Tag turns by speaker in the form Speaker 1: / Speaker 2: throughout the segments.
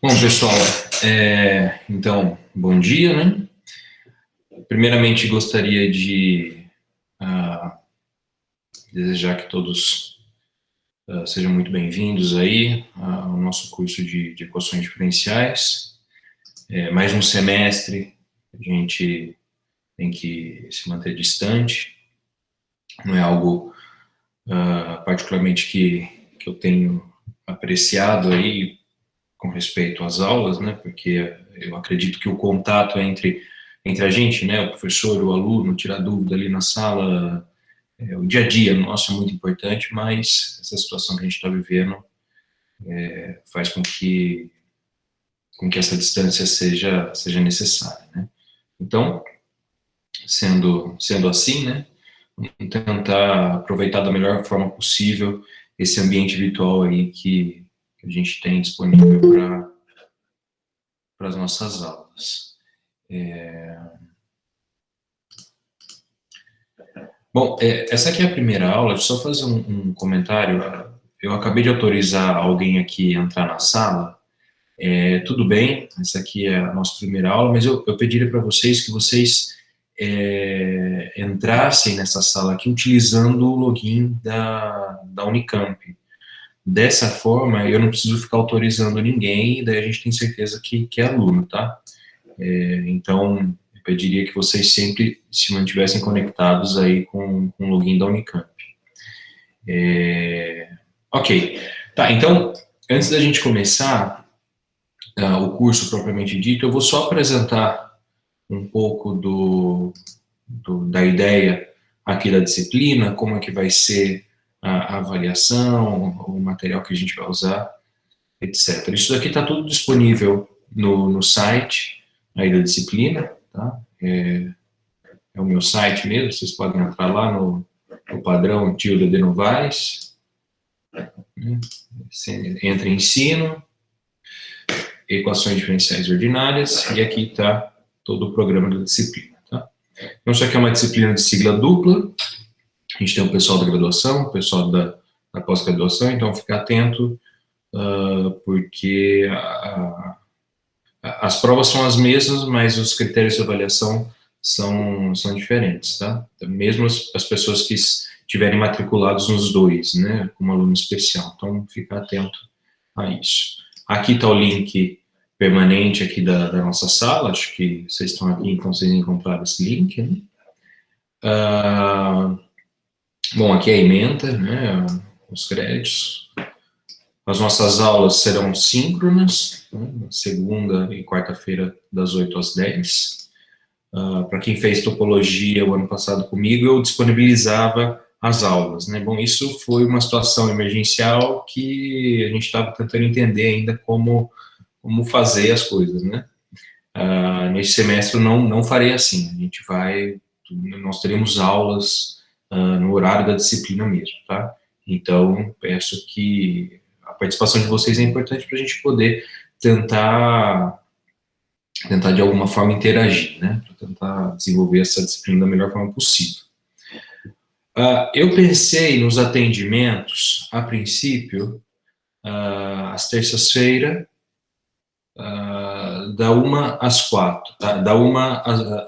Speaker 1: Bom, pessoal, então, bom dia, né? Primeiramente, gostaria de desejar que todos sejam muito bem-vindos aí ao nosso curso de equações diferenciais. Mais um semestre, a gente tem que se manter distante, não é algo particularmente que eu tenho apreciado aí com respeito às aulas, né? Porque eu acredito que o contato entre a gente, né, o professor, o aluno, tirar dúvida ali na sala, o dia a dia nosso é muito importante, mas essa situação que a gente está vivendo faz com que essa distância seja necessária, né? Então, sendo assim, né, vamos tentar aproveitar da melhor forma possível esse ambiente virtual aí que a gente tem disponível para as nossas aulas. Bom, essa aqui é a primeira aula, deixa eu só fazer um comentário. Eu acabei de autorizar alguém aqui a entrar na sala. Tudo bem, essa aqui é a nossa primeira aula, mas eu pediria para vocês que vocês entrassem nessa sala aqui utilizando o login da Unicamp. Dessa forma, eu não preciso ficar autorizando ninguém, e daí a gente tem certeza que é aluno, tá? Então, eu pediria que vocês sempre se mantivessem conectados aí com o login da Unicamp. Ok. Tá, então, antes da gente começar o curso propriamente dito, eu vou só apresentar um pouco da ideia aqui da disciplina, como é que vai ser a avaliação, o material que a gente vai usar, etc. Isso daqui está tudo disponível no site aí da disciplina, tá? É o meu site mesmo, vocês podem entrar lá no padrão Tilda de Novaes, né? Você entra em ensino, equações diferenciais ordinárias, e aqui está todo o programa da disciplina, tá? Então, isso aqui é uma disciplina de sigla dupla, a gente tem o pessoal da graduação, o pessoal da pós-graduação, então fica atento, porque as provas são as mesmas, mas os critérios de avaliação são diferentes, tá? Então, mesmo as pessoas que estiverem matriculados nos dois, né, como aluno especial, então fica atento a isso. Aqui está o link permanente aqui da nossa sala, acho que vocês estão aqui, então vocês encontraram esse link, né? Bom, aqui é a ementa, né, os créditos. As nossas aulas serão síncronas, né, segunda e quarta-feira, das 8 às 10. Para quem fez topologia o ano passado comigo, eu disponibilizava as aulas, né? Bom, isso foi uma situação emergencial que a gente estava tentando entender ainda como fazer as coisas, né? Nesse semestre não farei assim, nós teremos aulas no horário da disciplina mesmo, tá? Então, peço que a participação de vocês é importante para a gente poder tentar de alguma forma interagir, né? Para tentar desenvolver essa disciplina da melhor forma possível. Eu pensei nos atendimentos, a princípio, às terças-feiras, da 1 às 4, tá? Da 1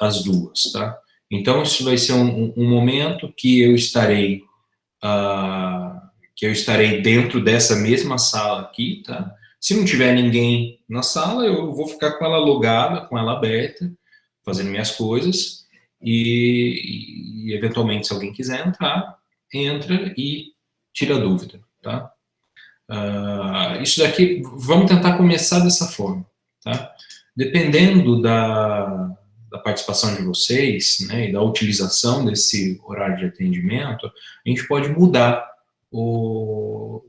Speaker 1: às 2, tá? Então, isso vai ser um momento que eu estarei dentro dessa mesma sala aqui, tá? Se não tiver ninguém na sala, eu vou ficar com ela logada, com ela aberta, fazendo minhas coisas, e eventualmente, se alguém quiser entrar, entra e tira dúvida, tá? Isso daqui, vamos tentar começar dessa forma, tá? Dependendo da participação de vocês, né, e da utilização desse horário de atendimento, a gente pode mudar o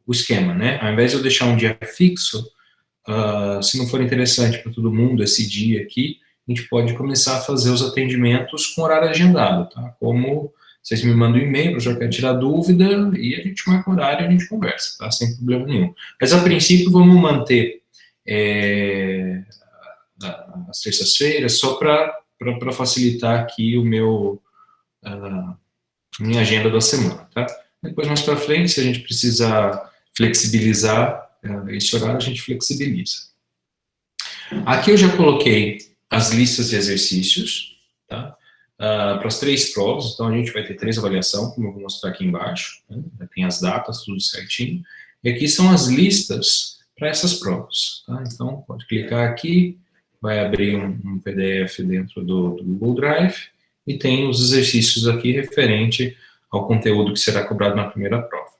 Speaker 1: esquema, né? Ao invés de eu deixar um dia fixo, se não for interessante para todo mundo esse dia aqui, a gente pode começar a fazer os atendimentos com horário agendado, tá? Como vocês me mandam um e-mail, eu já quero tirar dúvida, e a gente marca horário e a gente conversa, tá? Sem problema nenhum. Mas, a princípio, vamos manter as terças-feiras, só para facilitar aqui minha agenda da semana, tá? Depois, mais para frente, se a gente precisar flexibilizar, esse horário a gente flexibiliza. Aqui eu já coloquei as listas de exercícios, tá? Para as 3 provas, então a gente vai ter 3 avaliações, como eu vou mostrar aqui embaixo, né? Tem as datas, tudo certinho. E aqui são as listas para essas provas, tá? Então, pode clicar aqui, vai abrir um PDF dentro do Google Drive, e tem os exercícios aqui referente ao conteúdo que será cobrado na primeira prova.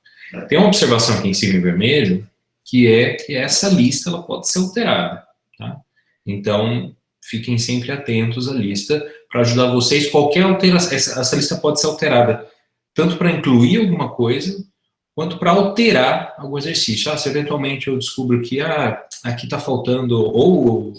Speaker 1: Tem uma observação aqui em cima em vermelho, que é que essa lista ela pode ser alterada, tá? Então, fiquem sempre atentos à lista para ajudar vocês. Qualquer alteração, essa lista pode ser alterada tanto para incluir alguma coisa, quanto para alterar algum exercício. Se eventualmente eu descubro que aqui está faltando, ou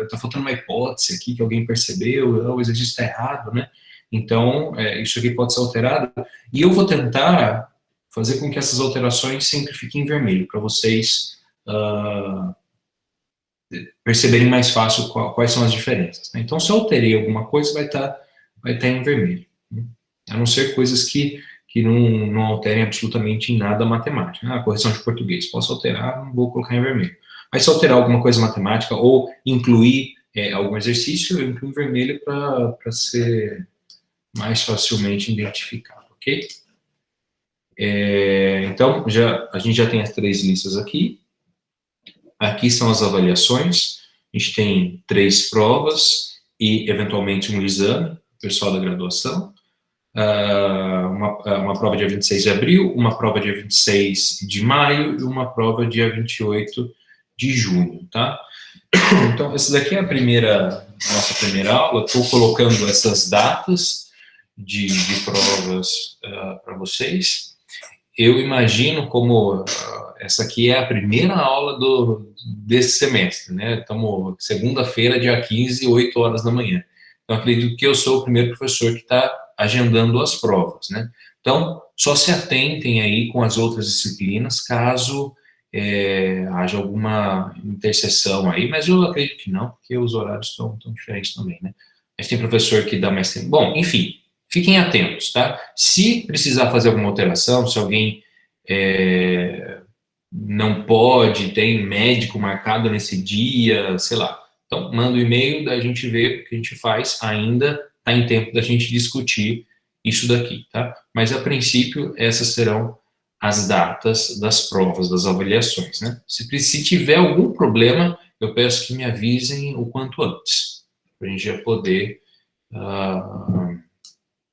Speaker 1: está faltando uma hipótese aqui que alguém percebeu, o exercício está errado, né? Então, isso aqui pode ser alterado. E eu vou tentar fazer com que essas alterações sempre fiquem em vermelho, para vocês perceberem mais fácil quais são as diferenças, né? Então, se eu alterei alguma coisa, vai estar em vermelho, né? A não ser coisas que não alterem absolutamente em nada a matemática. Correção de português, posso alterar, não vou colocar em vermelho. Mas se alterar alguma coisa matemática ou incluir algum exercício, eu incluo em vermelho para ser mais facilmente identificado, ok? Então, a gente já tem as 3 listas aqui. Aqui são as avaliações. A gente tem 3 provas e, eventualmente, um exame, pessoal da graduação. Uma prova dia 26 de abril, uma prova dia 26 de maio e uma prova dia 28 de junho, tá? Então, essa daqui é nossa primeira aula. Estou colocando essas datas de provas para vocês. Eu imagino como essa aqui é a primeira aula desse semestre, né? Estamos segunda-feira, dia 15, 8 horas da manhã. Então, acredito que eu sou o primeiro professor que está agendando as provas, né? Então, só se atentem aí com as outras disciplinas, caso haja alguma interseção aí, mas eu acredito que não, porque os horários estão diferentes também, né? Mas tem professor que dá mais tempo. Bom, enfim, fiquem atentos, tá? Se precisar fazer alguma alteração, se alguém não pode, tem médico marcado nesse dia, sei lá. Então, manda um e-mail, daí a gente vê o que a gente faz, ainda está em tempo da gente discutir isso daqui, tá? Mas, a princípio, essas serão as datas das provas, das avaliações, né? Se tiver algum problema, eu peço que me avisem o quanto antes, para a gente já poder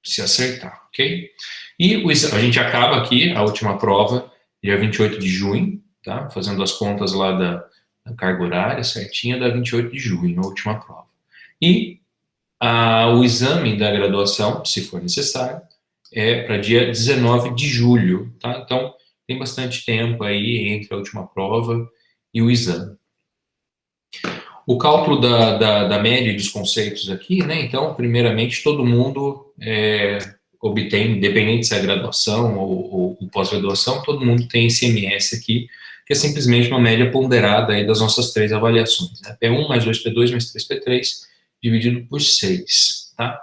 Speaker 1: se acertar, ok? E a gente acaba aqui, a última prova, dia 28 de junho, tá? Fazendo as contas lá da carga horária certinha, dá 28 de junho, a última prova. E o exame da graduação, se for necessário, é para dia 19 de julho, tá? Então, tem bastante tempo aí entre a última prova e o exame. O cálculo da média dos conceitos aqui, né? Então, primeiramente, todo mundo obtém, independente se é graduação ou pós-graduação, todo mundo tem esse MS aqui, que é simplesmente uma média ponderada aí das nossas 3 avaliações, né? P1 mais 2P2 mais 3P3, dividido por 6, tá?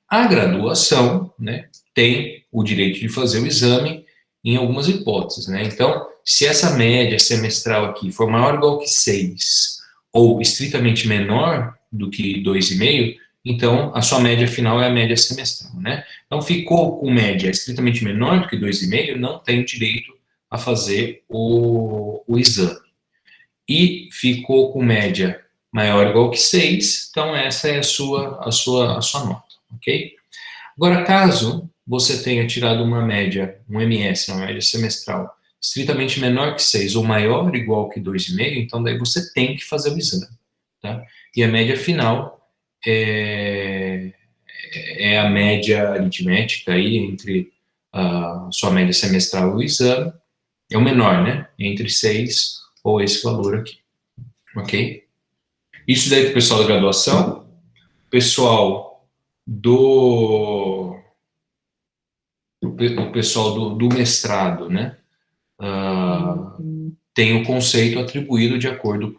Speaker 1: A graduação, né, tem o direito de fazer o exame em algumas hipóteses, né? Então, se essa média semestral aqui for maior ou igual que 6, ou estritamente menor do que 2,5, então a sua média final é a média semestral, né? Então, ficou com média estritamente menor do que 2,5, não tem direito a fazer o exame. E ficou com média maior ou igual que 6, então essa é a sua nota, ok? Agora, caso você tenha tirado uma média, um MS, uma média semestral, estritamente menor que 6 ou maior ou igual que 2,5, então daí você tem que fazer o exame, tá? E a média final é a média aritmética aí entre a sua média semestral e o exame, é o menor, né? Entre 6 ou esse valor aqui, ok? Isso daí para o pessoal da graduação, pessoal o pessoal do mestrado, né? Tem o conceito atribuído de acordo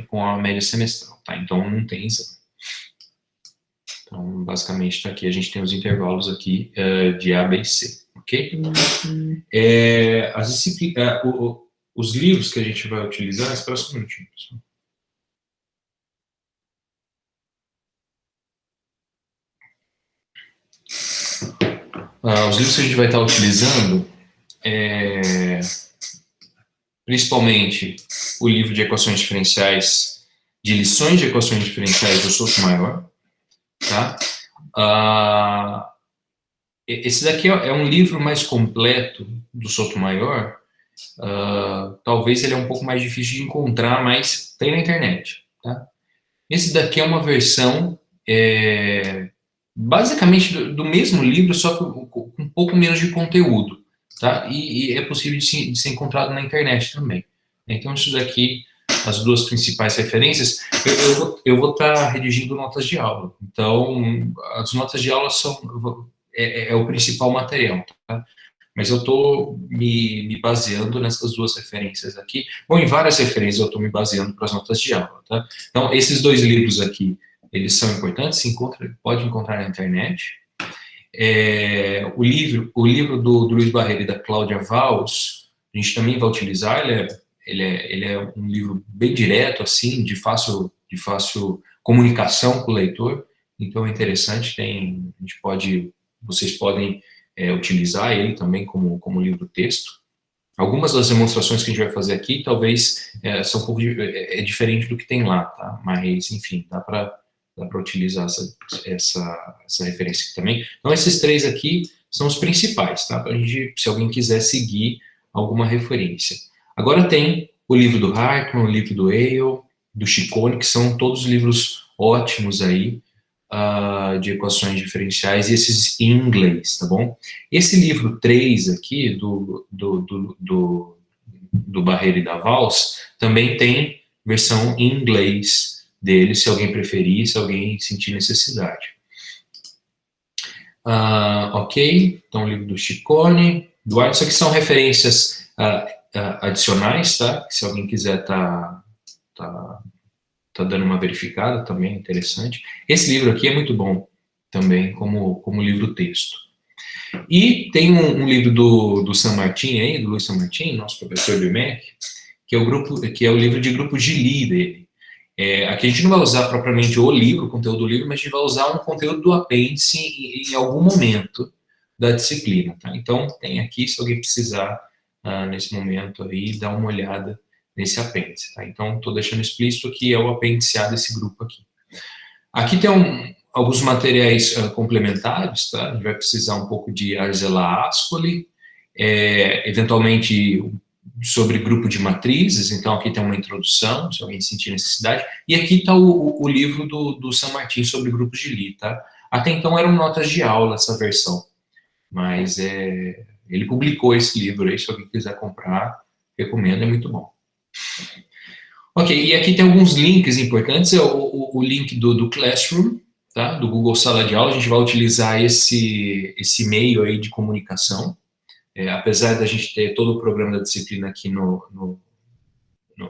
Speaker 1: com a média semestral, tá? Então, não tem exame. Então, basicamente, está aqui, a gente tem os intervalos aqui de A, B e C, ok? os livros que a gente vai utilizar, espera só um minutinho, pessoal. Os livros que a gente vai estar utilizando principalmente o livro de equações diferenciais, de lições de equações diferenciais do Sotomayor, tá? Esse daqui é um livro mais completo do Sotomayor. Talvez ele é um pouco mais difícil de encontrar, mas tem na internet, tá? Esse daqui é uma versão basicamente do mesmo livro, só com um pouco menos de conteúdo, tá? E é possível de ser encontrado na internet também. Então, isso daqui, as duas principais referências, eu vou estar redigindo notas de aula. Então, as notas de aula é o principal material, tá? Mas eu estou me baseando nessas duas referências aqui. Bom, em várias referências eu estou me baseando para as notas de aula, tá? Então, esses dois livros aqui, eles são importantes, pode encontrar na internet. O livro do Luiz Barreira e da Cláudia Valls, a gente também vai utilizar, ele é um livro bem direto, assim, de fácil comunicação com o leitor, então é interessante, vocês podem utilizar ele também como livro-texto. Algumas das demonstrações que a gente vai fazer aqui, talvez, são um pouco diferente do que tem lá, tá? Mas, enfim, dá para utilizar essa referência aqui também. Então, esses três aqui são os principais, tá? Pra gente, se alguém quiser seguir alguma referência. Agora tem o livro do Hartmann, o livro do Yale, do Ciccone, que são todos livros ótimos aí, de equações diferenciais, e esses em inglês, tá bom? Esse livro 3 aqui, do Barreira e da Valls, também tem versão em inglês dele, se alguém preferir, se alguém sentir necessidade. Ok, então o livro do Ciccone, Duarte, isso aqui são referências adicionais, tá? Se alguém quiser tá dando uma verificada, também é interessante. Esse livro aqui é muito bom também, como livro-texto. E tem um livro do San Martin aí, do Luiz San Martin, nosso professor do IMEC, que é o livro de grupo de Lie dele. Aqui a gente não vai usar propriamente o livro, o conteúdo do livro, mas a gente vai usar um conteúdo do apêndice em algum momento da disciplina, tá? Então, tem aqui, se alguém precisar, nesse momento aí, dar uma olhada nesse apêndice, tá? Então, estou deixando explícito que é o apêndice A desse grupo aqui. Aqui tem alguns materiais complementares, tá? A gente vai precisar um pouco de Arzela Ascoli, eventualmente sobre grupo de matrizes, então aqui tem uma introdução, se alguém sentir necessidade, e aqui está o livro do San Martin sobre grupos de Lie, tá? Até então eram notas de aula essa versão, mas ele publicou esse livro aí, se alguém quiser comprar, recomendo, é muito bom. Ok, e aqui tem alguns links importantes, o link do Classroom, tá? Do Google Sala de Aula, a gente vai utilizar esse meio aí de comunicação, apesar da gente ter todo o programa da disciplina aqui no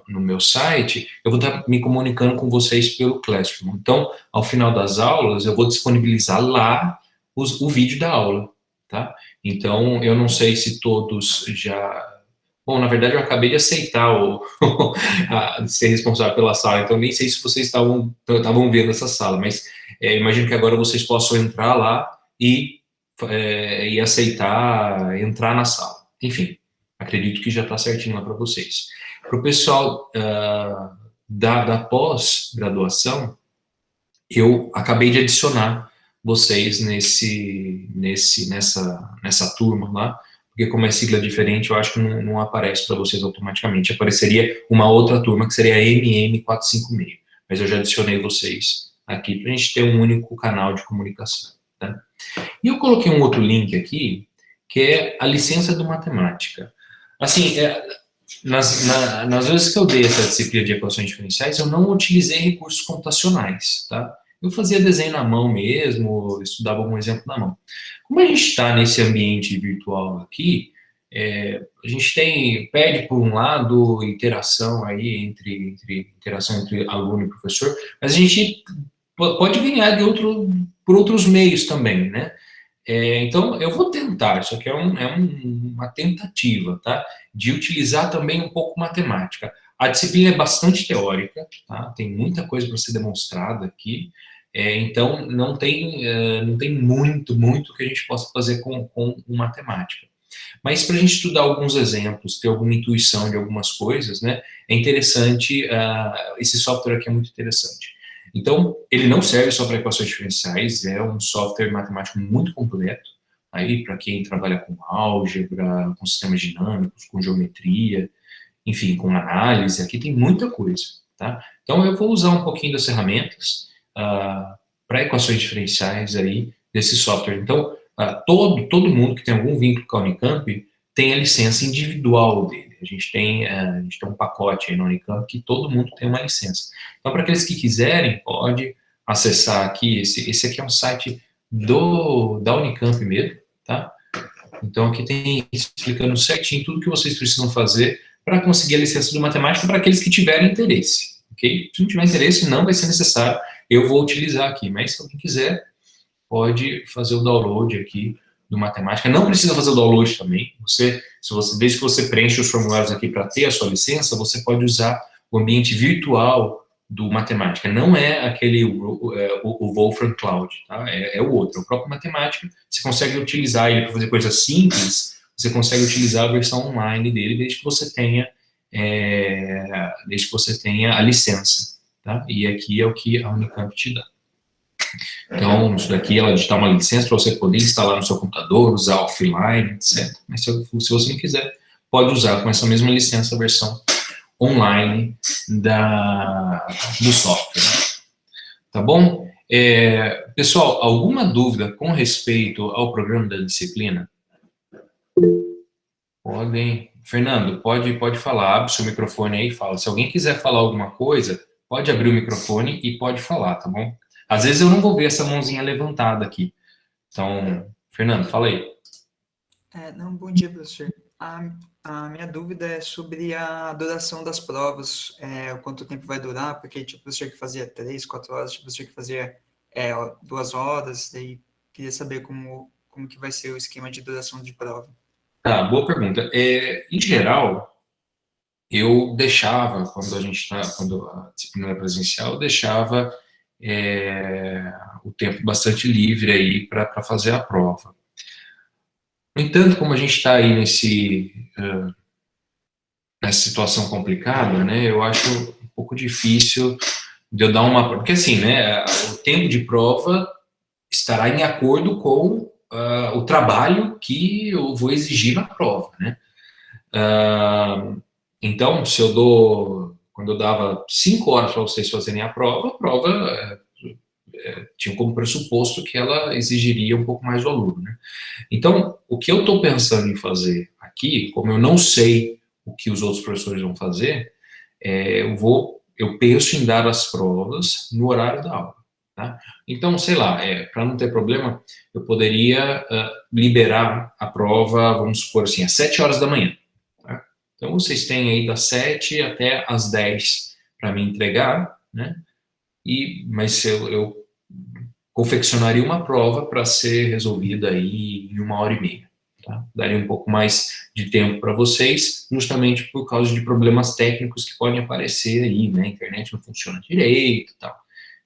Speaker 1: meu site, eu vou estar me comunicando com vocês pelo Classroom. Então, ao final das aulas, eu vou disponibilizar lá o vídeo da aula, tá? Então, eu não sei se todos já... Bom, na verdade, eu acabei de aceitar ser responsável pela sala, então nem sei se vocês estavam vendo essa sala, mas imagino que agora vocês possam entrar lá e aceitar entrar na sala. Enfim, acredito que já está certinho lá para vocês. Para o pessoal da pós-graduação, eu acabei de adicionar vocês nessa turma lá, porque como é sigla diferente, eu acho que não aparece para vocês automaticamente. Apareceria uma outra turma, que seria a MM456. Mas eu já adicionei vocês aqui para a gente ter um único canal de comunicação, tá? E eu coloquei um outro link aqui, que é a licença do matemática. Assim, nas vezes que eu dei essa disciplina de equações diferenciais, eu não utilizei recursos computacionais, tá? Eu fazia desenho na mão mesmo, estudava algum exemplo na mão. Como a gente está nesse ambiente virtual aqui, a gente pede por um lado interação aí interação entre aluno e professor, mas a gente pode ganhar por outros meios também, né? Então, eu vou tentar, isso aqui uma tentativa, tá? De utilizar também um pouco matemática. A disciplina é bastante teórica, tá? Tem muita coisa para ser demonstrada aqui, então não tem muito que a gente possa fazer com matemática. Mas para a gente estudar alguns exemplos, ter alguma intuição de algumas coisas, né? É interessante, esse software aqui é muito interessante. Então, ele não serve só para equações diferenciais, é um software matemático muito completo, aí para quem trabalha com álgebra, com sistemas dinâmicos, com geometria, enfim, com análise, aqui tem muita coisa, tá? Então, eu vou usar um pouquinho das ferramentas para equações diferenciais aí desse software. Então, todo mundo que tem algum vínculo com a Unicamp tem a licença individual dele. A gente tem um pacote aí na Unicamp que todo mundo tem uma licença. Então, para aqueles que quiserem, pode acessar aqui. Esse aqui é um site da Unicamp mesmo, tá? Então, aqui tem explicando certinho tudo que vocês precisam fazer para conseguir a licença de matemática para aqueles que tiverem interesse, ok? Se não tiver interesse, não vai ser necessário, eu vou utilizar aqui, mas se alguém quiser, pode fazer o download aqui do matemática. Não precisa fazer o download também, desde que você preenche os formulários aqui para ter a sua licença, você pode usar o ambiente virtual do matemática, não é aquele, o Wolfram Cloud, tá? É o outro, é o próprio matemática, você consegue utilizar ele para fazer coisas simples, você consegue utilizar a versão online dele desde que você tenha, a licença, tá? E aqui é o que a Unicamp te dá. Então, isso daqui ela dá uma licença para você poder instalar no seu computador, usar offline, etc. Mas se você não quiser, pode usar com essa mesma licença a versão online do software. Tá bom? Pessoal, alguma dúvida com respeito ao programa da disciplina? Podem. Fernando, pode falar, abre seu microfone aí e fala. Se alguém quiser falar alguma coisa, pode abrir o microfone e pode falar, tá bom? Às vezes eu não vou ver essa mãozinha levantada aqui. Então, Fernando, fala aí.
Speaker 2: Não, bom dia, professor. A minha dúvida é sobre a duração das provas, quanto tempo vai durar, porque tinha professor que fazia 3, 4 horas, tinha professor que fazia 2 horas, daí queria saber como que vai ser o esquema de duração de prova.
Speaker 1: Tá, boa pergunta. Em geral, eu deixava, quando a disciplina era presencial, eu deixava o tempo bastante livre aí para fazer a prova. No entanto, como a gente está aí nessa situação complicada, né, eu acho um pouco difícil de eu dar porque assim, né, o tempo de prova estará em acordo com o trabalho que eu vou exigir na prova, né. Então, quando eu dava 5 horas para vocês fazerem a prova tinha como pressuposto que ela exigiria um pouco mais do aluno, né? Então, o que eu estou pensando em fazer aqui, como eu não sei o que os outros professores vão fazer, eu penso em dar as provas no horário da aula, tá? Então, sei lá, para não ter problema, eu poderia liberar a prova, vamos supor assim, às 7 horas da manhã, tá? Então, vocês têm aí das 7 até às 10 para me entregar, né? Mas eu confeccionaria uma prova para ser resolvida aí em 1 hora e meia. Tá? Daria um pouco mais de tempo para vocês, justamente por causa de problemas técnicos que podem aparecer aí, né? A internet não funciona direito e tal.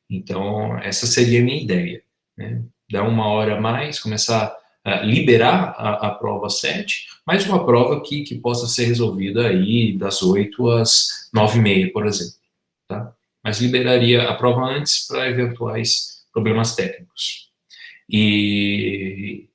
Speaker 1: Então, essa seria a minha ideia, né? Dar 1 hora a mais, começar a liberar a prova às 7, mas uma prova que possa ser resolvida aí das 8 às 9h30, por exemplo, tá? Mas liberaria a prova antes para eventuais problemas técnicos. E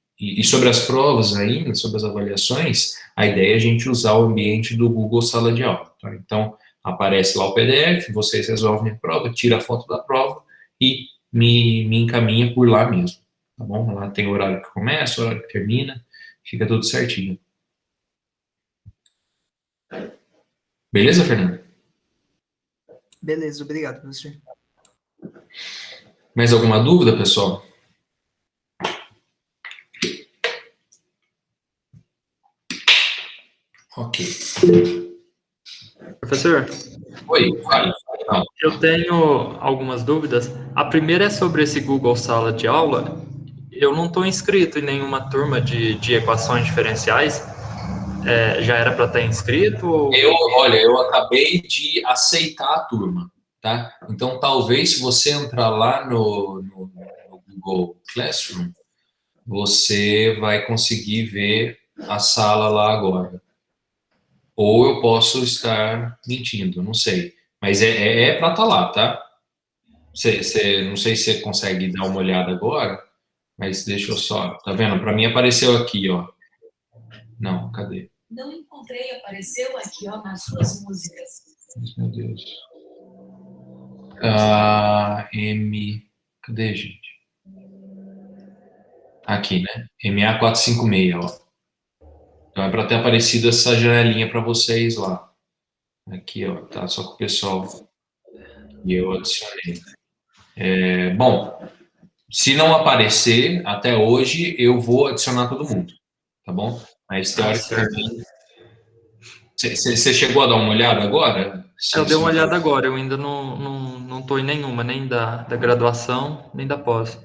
Speaker 1: sobre as provas ainda, sobre as avaliações, a ideia é a gente usar o ambiente do Google Sala de Aula. Tá? Então, aparece lá o PDF, vocês resolvem a prova, tira a foto da prova e me encaminha por lá mesmo. Tá bom? Lá tem o horário que começa, o horário que termina, fica tudo certinho. Beleza, Fernando?
Speaker 2: Beleza, obrigado, professor.
Speaker 1: Mais alguma dúvida, pessoal? Ok.
Speaker 3: Professor?
Speaker 1: Oi, fale.
Speaker 3: Eu tenho algumas dúvidas. A primeira é sobre esse Google Sala de Aula. eu não estou inscrito em nenhuma turma de equações diferenciais. Já era para estar inscrito?
Speaker 1: Olha, eu acabei de aceitar a turma, tá? Então, talvez se você entrar lá no Google Classroom, você vai conseguir ver a sala lá agora. Ou eu posso estar mentindo, não sei. Mas é para estar lá, tá? Não sei se você consegue dar uma olhada agora, mas deixa eu só. Tá vendo? Para mim apareceu aqui, ó. Não, cadê?
Speaker 4: Não encontrei, apareceu aqui, ó, nas suas músicas.
Speaker 1: Meu Deus. Cadê, gente? Aqui, né? MA456, ó. Então é para ter aparecido essa janelinha para vocês lá. Aqui, ó, tá só com o pessoal. E eu adicionei. Bom, se não aparecer até hoje, eu vou adicionar todo mundo, tá bom? Mas teoricamente. Você chegou a dar uma olhada agora?
Speaker 3: Eu dei uma olhada agora, eu ainda não estou em nenhuma, nem da graduação, nem da pós.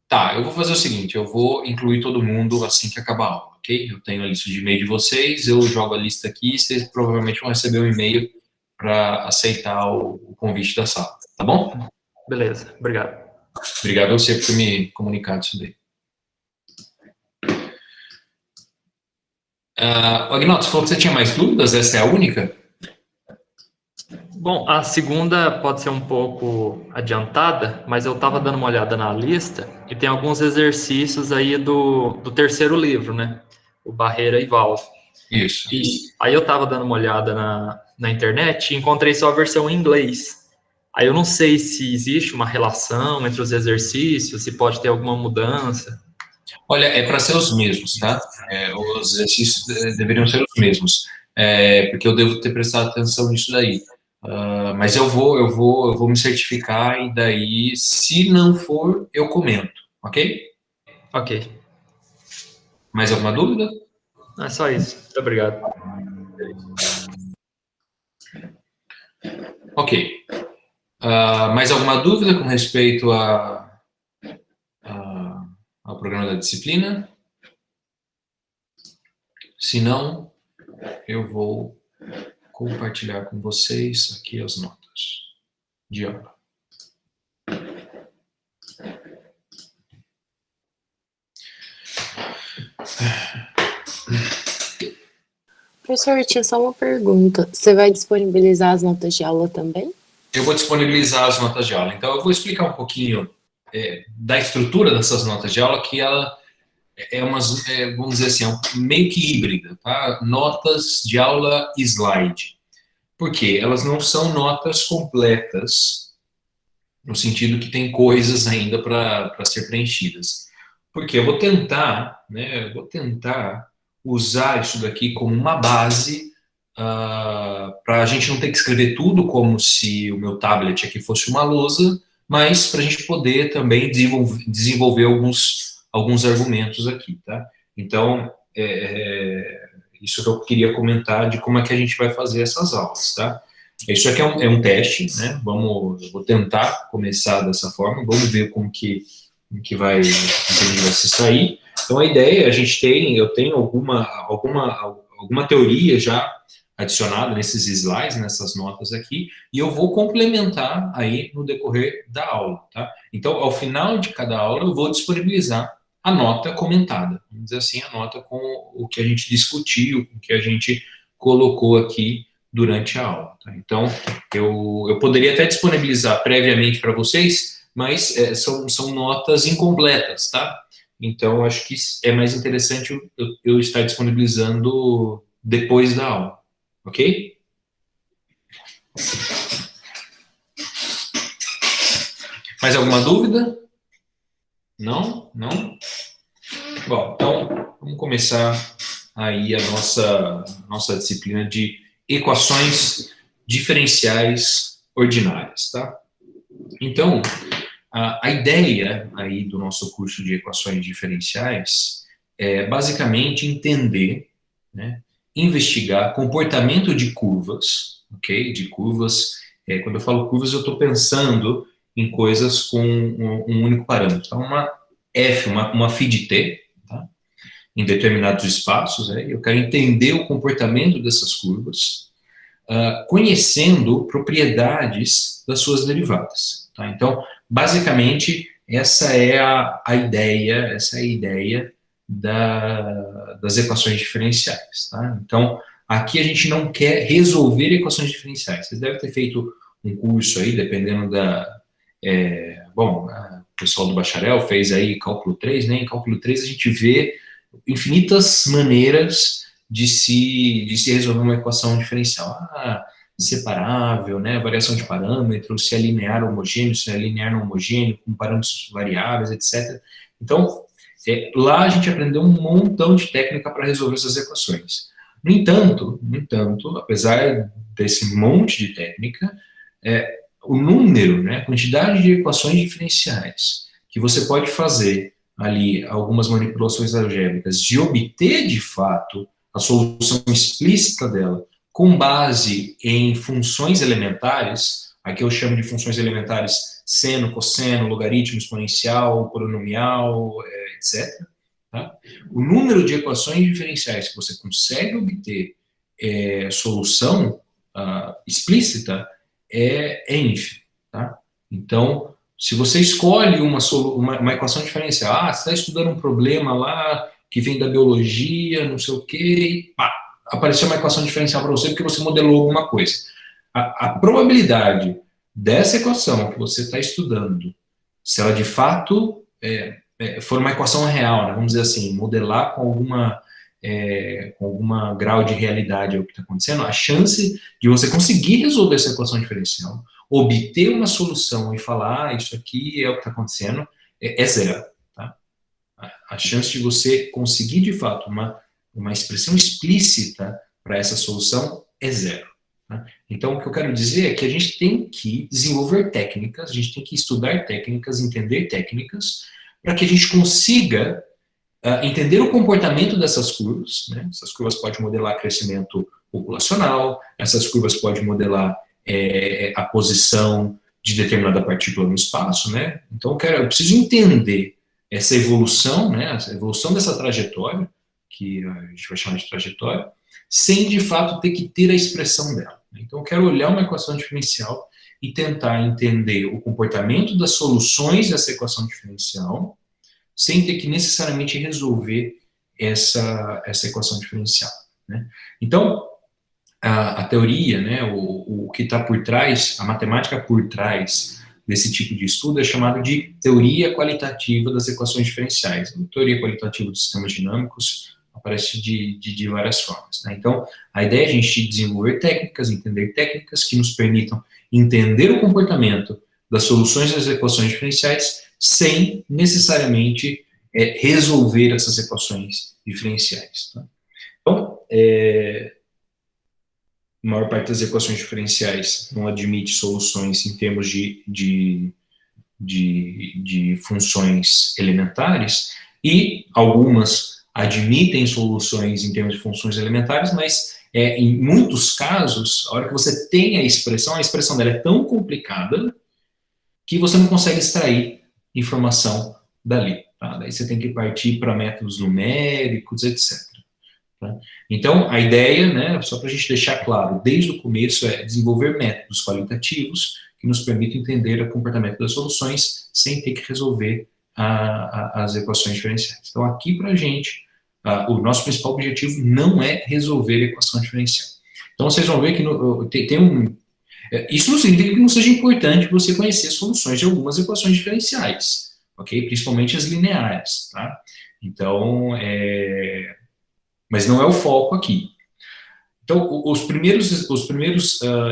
Speaker 1: Tá, eu vou fazer o seguinte, eu vou incluir todo mundo assim que acabar a aula, ok? Eu tenho a lista de e-mail de vocês, eu jogo a lista aqui e vocês provavelmente vão receber um e-mail para aceitar o convite da sala, tá bom?
Speaker 3: Beleza, obrigado.
Speaker 1: Obrigado a você por me comunicar disso daí. Agnaldo, você falou que você tinha mais dúvidas? Essa é a única?
Speaker 3: Bom, a segunda pode ser um pouco adiantada, mas eu estava dando uma olhada na lista e tem alguns exercícios aí do terceiro livro, né? O Barreira e Valve.
Speaker 1: Isso.
Speaker 3: E aí eu estava dando uma olhada na internet e encontrei só a versão em inglês. Aí eu não sei se existe uma relação entre os exercícios, se pode ter alguma mudança.
Speaker 1: Olha, é para ser os mesmos, tá? Os exercícios deveriam ser os mesmos, porque eu devo ter prestado atenção nisso daí. Mas eu vou me certificar e daí, se não for, eu comento, ok?
Speaker 3: Ok.
Speaker 1: Mais alguma dúvida?
Speaker 3: É só isso. Muito obrigado.
Speaker 1: Ok. Mais alguma dúvida com respeito ao programa da disciplina? Se não, eu vou compartilhar com vocês aqui as notas de aula.
Speaker 5: Professor, eu tinha só uma pergunta. Você vai disponibilizar as notas de aula também?
Speaker 1: Eu vou disponibilizar as notas de aula. Então, eu vou explicar um pouquinho da estrutura dessas notas de aula, que ela vamos dizer assim, meio que híbrida, tá? Notas de aula slide. Por quê? Elas não são notas completas, no sentido que tem coisas ainda para ser preenchidas. Porque eu vou tentar, né? Eu vou tentar usar isso daqui como uma base para a gente não ter que escrever tudo como se o meu tablet aqui fosse uma lousa, mas para a gente poder também desenvolver alguns argumentos aqui, tá? Então, isso que eu queria comentar de como é que a gente vai fazer essas aulas, tá? Isso aqui é um teste, né? Eu vou tentar começar dessa forma, vamos ver como que vai se sair. Então, a ideia, eu tenho alguma teoria já adicionada nesses slides, nessas notas aqui, e eu vou complementar aí no decorrer da aula, tá? Então, ao final de cada aula, eu vou disponibilizar a nota comentada, vamos dizer assim, a nota com o que a gente discutiu, com o que a gente colocou aqui durante a aula, tá? Então, eu poderia até disponibilizar previamente para vocês, mas são notas incompletas, tá? Então, acho que é mais interessante eu estar disponibilizando depois da aula, ok? Mais alguma dúvida? Não? Não? Bom, então, vamos começar aí a nossa disciplina de equações diferenciais ordinárias, tá? Então, a ideia aí do nosso curso de equações diferenciais é basicamente entender, né, investigar comportamento de curvas, ok? De curvas, quando eu falo curvas, eu estou pensando em coisas com um único parâmetro. Então, uma F, uma phi de t, tá? Em determinados espaços, eu quero entender o comportamento dessas curvas, conhecendo propriedades das suas derivadas, tá? Então, basicamente, essa é a ideia das equações diferenciais, tá? Então, aqui a gente não quer resolver equações diferenciais. Vocês devem ter feito um curso aí, dependendo o pessoal do bacharel fez aí cálculo 3, né? Em cálculo 3 a gente vê infinitas maneiras de se resolver uma equação diferencial. Separável, né? Variação de parâmetros, se é linear homogêneo, se é linear não homogêneo, com parâmetros variáveis, etc. Então, lá a gente aprendeu um montão de técnica para resolver essas equações. No entanto, apesar desse monte de técnica, o número, né, a quantidade de equações diferenciais que você pode fazer ali, algumas manipulações algébricas, de obter, de fato, a solução explícita dela, com base em funções elementares, aqui eu chamo de funções elementares seno, cosseno, logaritmo, exponencial, polinomial, etc. Tá? O número de equações diferenciais que você consegue obter solução explícita é ínfimo. Tá? Então, se você escolhe uma equação diferencial, você está estudando um problema lá que vem da biologia, não sei o quê, e pá, apareceu uma equação diferencial para você porque você modelou alguma coisa. A probabilidade dessa equação que você está estudando, se ela de fato for uma equação real, né, vamos dizer assim, modelar com alguma grau de realidade o que está acontecendo, a chance de você conseguir resolver essa equação diferencial, obter uma solução e falar, isso aqui é o que está acontecendo, é zero. Tá? A chance de você conseguir, de fato, uma expressão explícita para essa solução é zero. Tá? Então, o que eu quero dizer é que a gente tem que desenvolver técnicas, a gente tem que estudar técnicas, entender técnicas, para que a gente consiga entender o comportamento dessas curvas, né? Essas curvas podem modelar crescimento populacional, essas curvas podem modelar a posição de determinada partícula no espaço, né? Então, eu preciso entender essa evolução, né? A evolução dessa trajetória, que a gente vai chamar de trajetória, sem, de fato, ter que ter a expressão dela. Então, eu quero olhar uma equação diferencial e tentar entender o comportamento das soluções dessa equação diferencial, sem ter que necessariamente resolver essa equação diferencial. Né? Então, a teoria, né, o que está por trás, a matemática por trás desse tipo de estudo é chamado de teoria qualitativa das equações diferenciais. A teoria qualitativa dos sistemas dinâmicos aparece de várias formas. Né? Então, a ideia é a gente desenvolver técnicas, entender técnicas que nos permitam entender o comportamento das soluções das equações diferenciais sem necessariamente resolver essas equações diferenciais. Tá? Então, a maior parte das equações diferenciais não admite soluções em termos de funções elementares, e algumas admitem soluções em termos de funções elementares, mas em muitos casos, a hora que você tem a expressão dela é tão complicada que você não consegue extrair informação dali. Tá? Daí você tem que partir para métodos numéricos, etc. Tá? Então, a ideia, né, só para a gente deixar claro, desde o começo, é desenvolver métodos qualitativos que nos permitam entender o comportamento das soluções sem ter que resolver as equações diferenciais. Então, aqui para a gente, o nosso principal objetivo não é resolver a equação diferencial. Então, vocês vão ver que isso não significa que não seja importante você conhecer soluções de algumas equações diferenciais, ok? Principalmente as lineares, tá? Então, mas não é o foco aqui. Então, os primeiros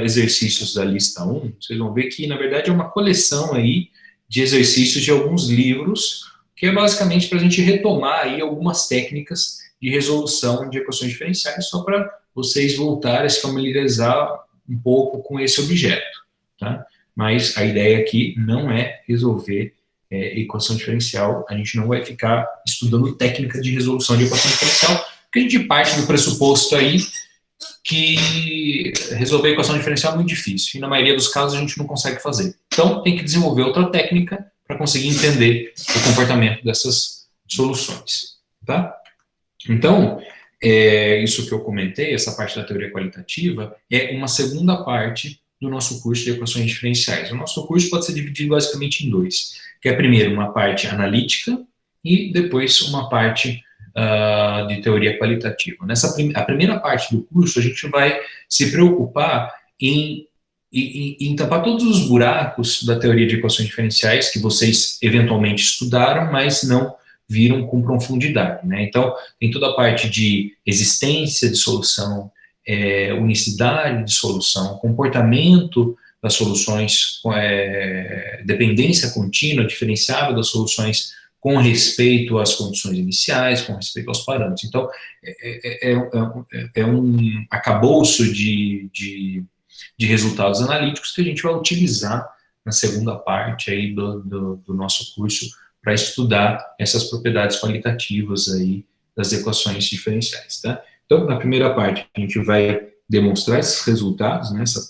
Speaker 1: exercícios da lista 1, vocês vão ver que, na verdade, é uma coleção aí de exercícios de alguns livros, que é basicamente para a gente retomar aí algumas técnicas de resolução de equações diferenciais, só para vocês voltarem a se familiarizar um pouco com esse objeto, tá? Mas a ideia aqui não é resolver equação diferencial, a gente não vai ficar estudando técnica de resolução de equação diferencial, porque a gente parte do pressuposto aí que resolver a equação diferencial é muito difícil, e na maioria dos casos a gente não consegue fazer. Então, tem que desenvolver outra técnica para conseguir entender o comportamento dessas soluções, tá? Então, isso que eu comentei, essa parte da teoria qualitativa, é uma segunda parte do nosso curso de equações diferenciais. O nosso curso pode ser dividido basicamente em dois, que é primeiro uma parte analítica e depois uma parte de teoria qualitativa. A primeira parte do curso, a gente vai se preocupar em tampar todos os buracos da teoria de equações diferenciais que vocês eventualmente estudaram, mas não viram com profundidade, né? Então, tem toda a parte de existência de solução, unicidade de solução, comportamento das soluções, dependência contínua, diferenciável das soluções com respeito às condições iniciais, com respeito aos parâmetros. Então, é um arcabouço de resultados analíticos que a gente vai utilizar na segunda parte aí do nosso curso para estudar essas propriedades qualitativas aí das equações diferenciais, tá? Então, na primeira parte, a gente vai demonstrar esses resultados, né, essa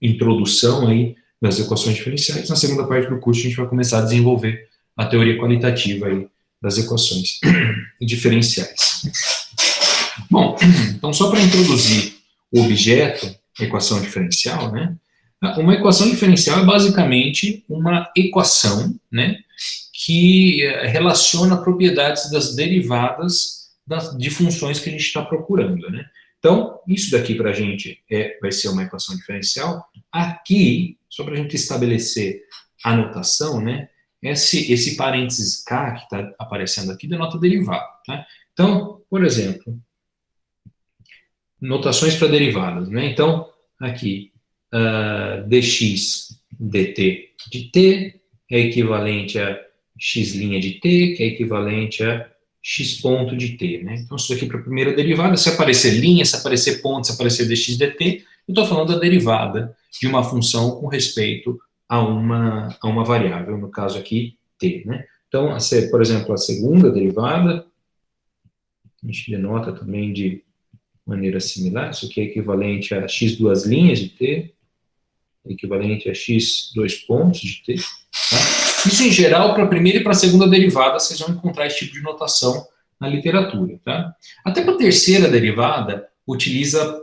Speaker 1: introdução aí das equações diferenciais. Na segunda parte do curso, a gente vai começar a desenvolver a teoria qualitativa aí das equações diferenciais. Bom, então, só para introduzir o objeto, equação diferencial, né? Uma equação diferencial é basicamente uma equação, né, que relaciona propriedades das derivadas de funções que a gente está procurando, né? Então, isso daqui para a gente vai ser uma equação diferencial. Aqui, só para a gente estabelecer a notação, né, esse parênteses K que está aparecendo aqui denota derivada, tá? Então, por exemplo, notações para derivadas, né? Então, aqui, dx dt de t é equivalente a x' de t, que é equivalente a x ponto de t, né? Então, isso aqui para a primeira derivada, se aparecer linha, se aparecer ponto, se aparecer dx dt, eu estou falando da derivada de uma função com respeito a uma variável, no caso aqui, t, né? Então, por exemplo, a segunda derivada, a gente denota também de maneira similar, isso aqui é equivalente a x duas linhas de t, equivalente a x dois pontos de t, tá? Isso, em geral, para a primeira e para a segunda derivada, vocês vão encontrar esse tipo de notação na literatura, tá? Até para a terceira derivada, utiliza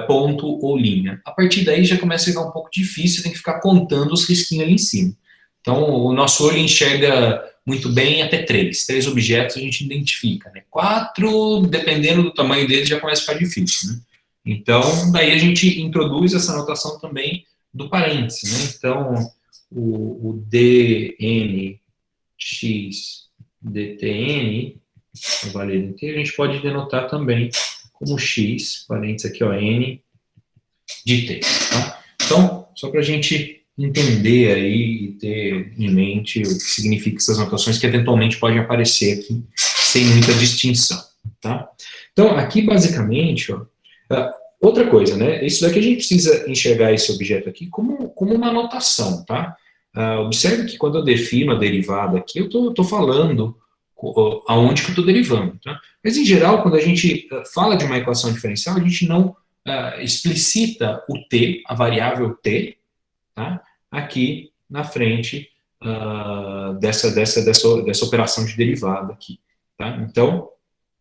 Speaker 1: ponto ou linha. A partir daí já começa a ficar um pouco difícil, tem que ficar contando os risquinhos ali em cima. Então, o nosso olho enxerga muito bem até três objetos a gente identifica, né? 4, dependendo do tamanho deles, já começa a ficar difícil, né? Então, daí a gente introduz essa notação também do parênteses, né? Então, o dnx dtn, o valor inteiro, a gente pode denotar também como x, parênteses aqui, ó, n de t, tá? Então, só para a gente entender aí e ter em mente o que significa essas notações que eventualmente podem aparecer aqui sem muita distinção, tá? Então, aqui basicamente, ó, outra coisa, né? Isso daqui a gente precisa enxergar esse objeto aqui como uma notação, tá? Observe que quando eu defino a derivada aqui, eu tô falando aonde que eu estou derivando, tá? Mas, em geral, quando a gente fala de uma equação diferencial, a gente não explicita o t, a variável t, tá? Aqui na frente dessa operação de derivada aqui, tá? Então,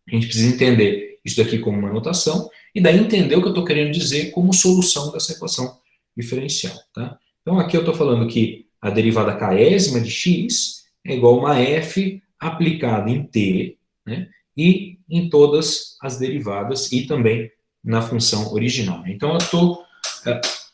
Speaker 1: a gente precisa entender isso daqui como uma notação e daí entender o que eu estou querendo dizer como solução dessa equação diferencial, tá? Então, aqui eu estou falando que a derivada késima de x é igual a uma f aplicada em t, né, e em todas as derivadas e também na função original. Então, eu estou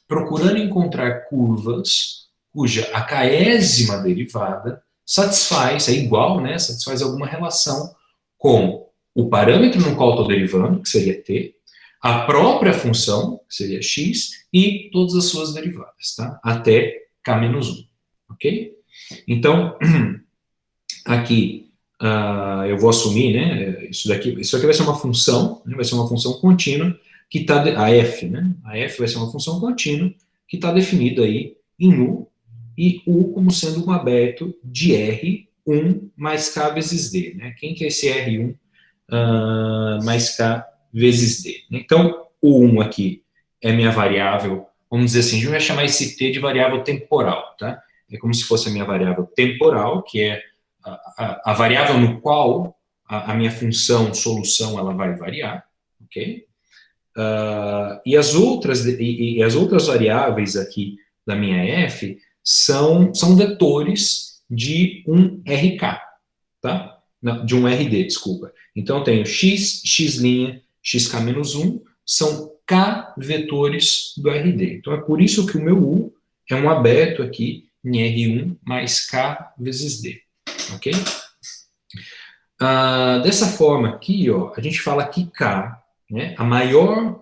Speaker 1: procurando encontrar curvas cuja a késima derivada satisfaz, é igual, né, satisfaz alguma relação com o parâmetro no qual estou derivando, que seria t, a própria função, que seria x, e todas as suas derivadas, tá? Até k-1, ok? Então, aqui eu vou assumir, né, isso aqui vai ser uma função, né, vai ser uma função contínua, que está, a f, né, a f vai ser uma função contínua, que está definida aí em U, e U como sendo um aberto de R1 mais K vezes D, né? Quem que é esse R1 mais K vezes D? Então, o 1 aqui é minha variável, vamos dizer assim, a gente vai chamar esse T de variável temporal, tá? é como se fosse a minha variável temporal, que é a variável no qual a minha função solução ela vai variar, ok? E as outras variáveis aqui da minha f são vetores de um RK, tá? Não, de um RD, desculpa. Então, eu tenho x, x', xk-1, são k vetores do RD. Então, é por isso que o meu U é um aberto aqui em R1 mais k vezes D, ok? Dessa forma aqui, ó, a gente fala que k, né, a maior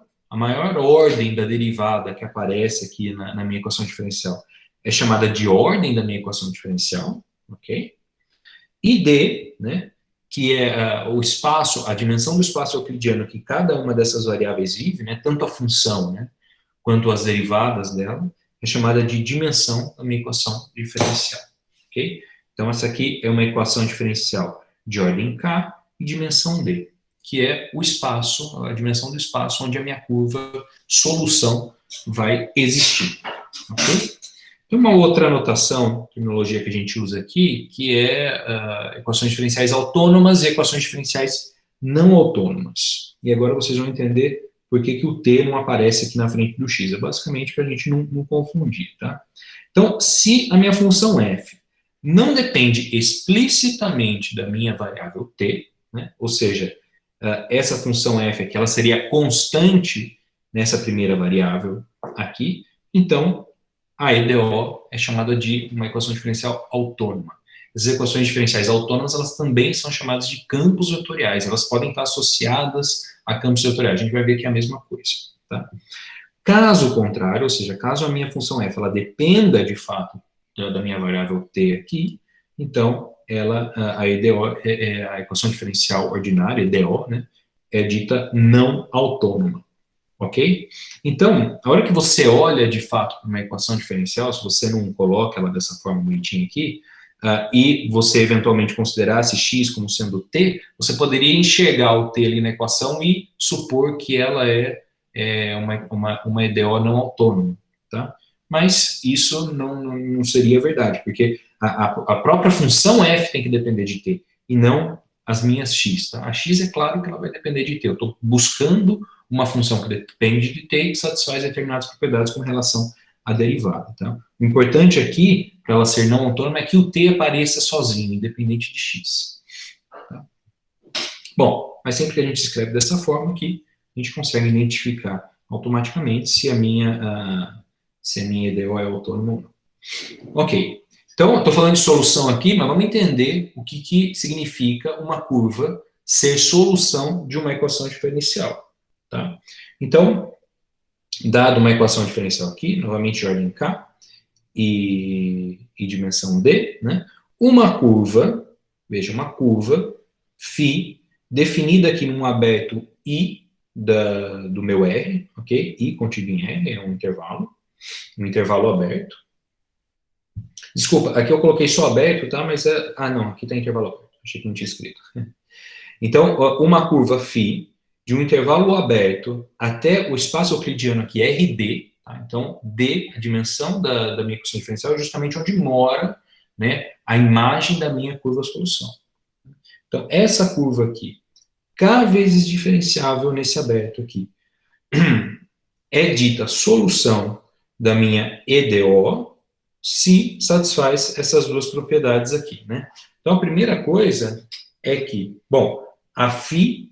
Speaker 1: ordem da derivada que aparece aqui na minha equação diferencial é chamada de ordem da minha equação diferencial, ok? E D, né, que é o espaço, a dimensão do espaço euclidiano que cada uma dessas variáveis vive, né, tanto a função, né, quanto as derivadas dela, é chamada de dimensão da minha equação diferencial, ok? Então, essa aqui é uma equação diferencial de ordem K e dimensão D, que é o espaço, a dimensão do espaço onde a minha curva solução vai existir, ok? Tem uma outra notação, terminologia que a gente usa aqui, que é equações diferenciais autônomas e equações diferenciais não autônomas. E agora vocês vão entender por que o T não aparece aqui na frente do X. É basicamente para a gente não confundir, tá? Então, se a minha função f não depende explicitamente da minha variável t, né? Ou seja, essa função f aqui, ela seria constante nessa primeira variável aqui, então a EDO é chamada de uma equação diferencial autônoma. As equações diferenciais autônomas, elas também são chamadas de campos vetoriais, elas podem estar associadas a campos vetoriais, a gente vai ver que é a mesma coisa, tá? Caso contrário, ou seja, caso a minha função f, ela dependa de fato da minha variável t aqui, então a EDO, a equação diferencial ordinária, EDO, né, é dita não autônoma. Ok? Então, a hora que você olha de fato para uma equação diferencial, se você não coloca ela dessa forma bonitinha aqui, e você eventualmente considerasse x como sendo t, você poderia enxergar o t ali na equação e supor que ela é uma EDO não autônoma, tá? Mas isso não seria verdade, porque a própria função f tem que depender de t, e não as minhas x, tá? A x é claro que ela vai depender de t, eu estou buscando uma função que depende de t e que satisfaz determinadas propriedades com relação à derivada, tá? O importante aqui, para ela ser não autônoma, é que o t apareça sozinho, independente de x. Tá? Bom, mas sempre que a gente escreve dessa forma aqui, a gente consegue identificar automaticamente se a minha EDO é autônoma ou não. Ok, então eu estou falando de solução aqui, mas vamos entender o que significa uma curva ser solução de uma equação diferencial. Tá? Então, dado uma equação diferencial aqui, novamente de ordem K e dimensão D, né? Uma curva, veja, uma curva φ, definida aqui num aberto I do meu R, ok? I contido em R, é um intervalo aberto. Desculpa, aqui eu coloquei só aberto, tá? Mas não, aqui está intervalo aberto, achei que não tinha escrito. Então, uma curva φ de um intervalo aberto até o espaço euclidiano aqui, RD, tá? Então, D, a dimensão da minha equação diferencial, é justamente onde mora, né, a imagem da minha curva-solução. Então, essa curva aqui, K vezes diferenciável nesse aberto aqui, é dita solução da minha EDO se satisfaz essas duas propriedades aqui, né? Então, a primeira coisa é que, bom, a φ,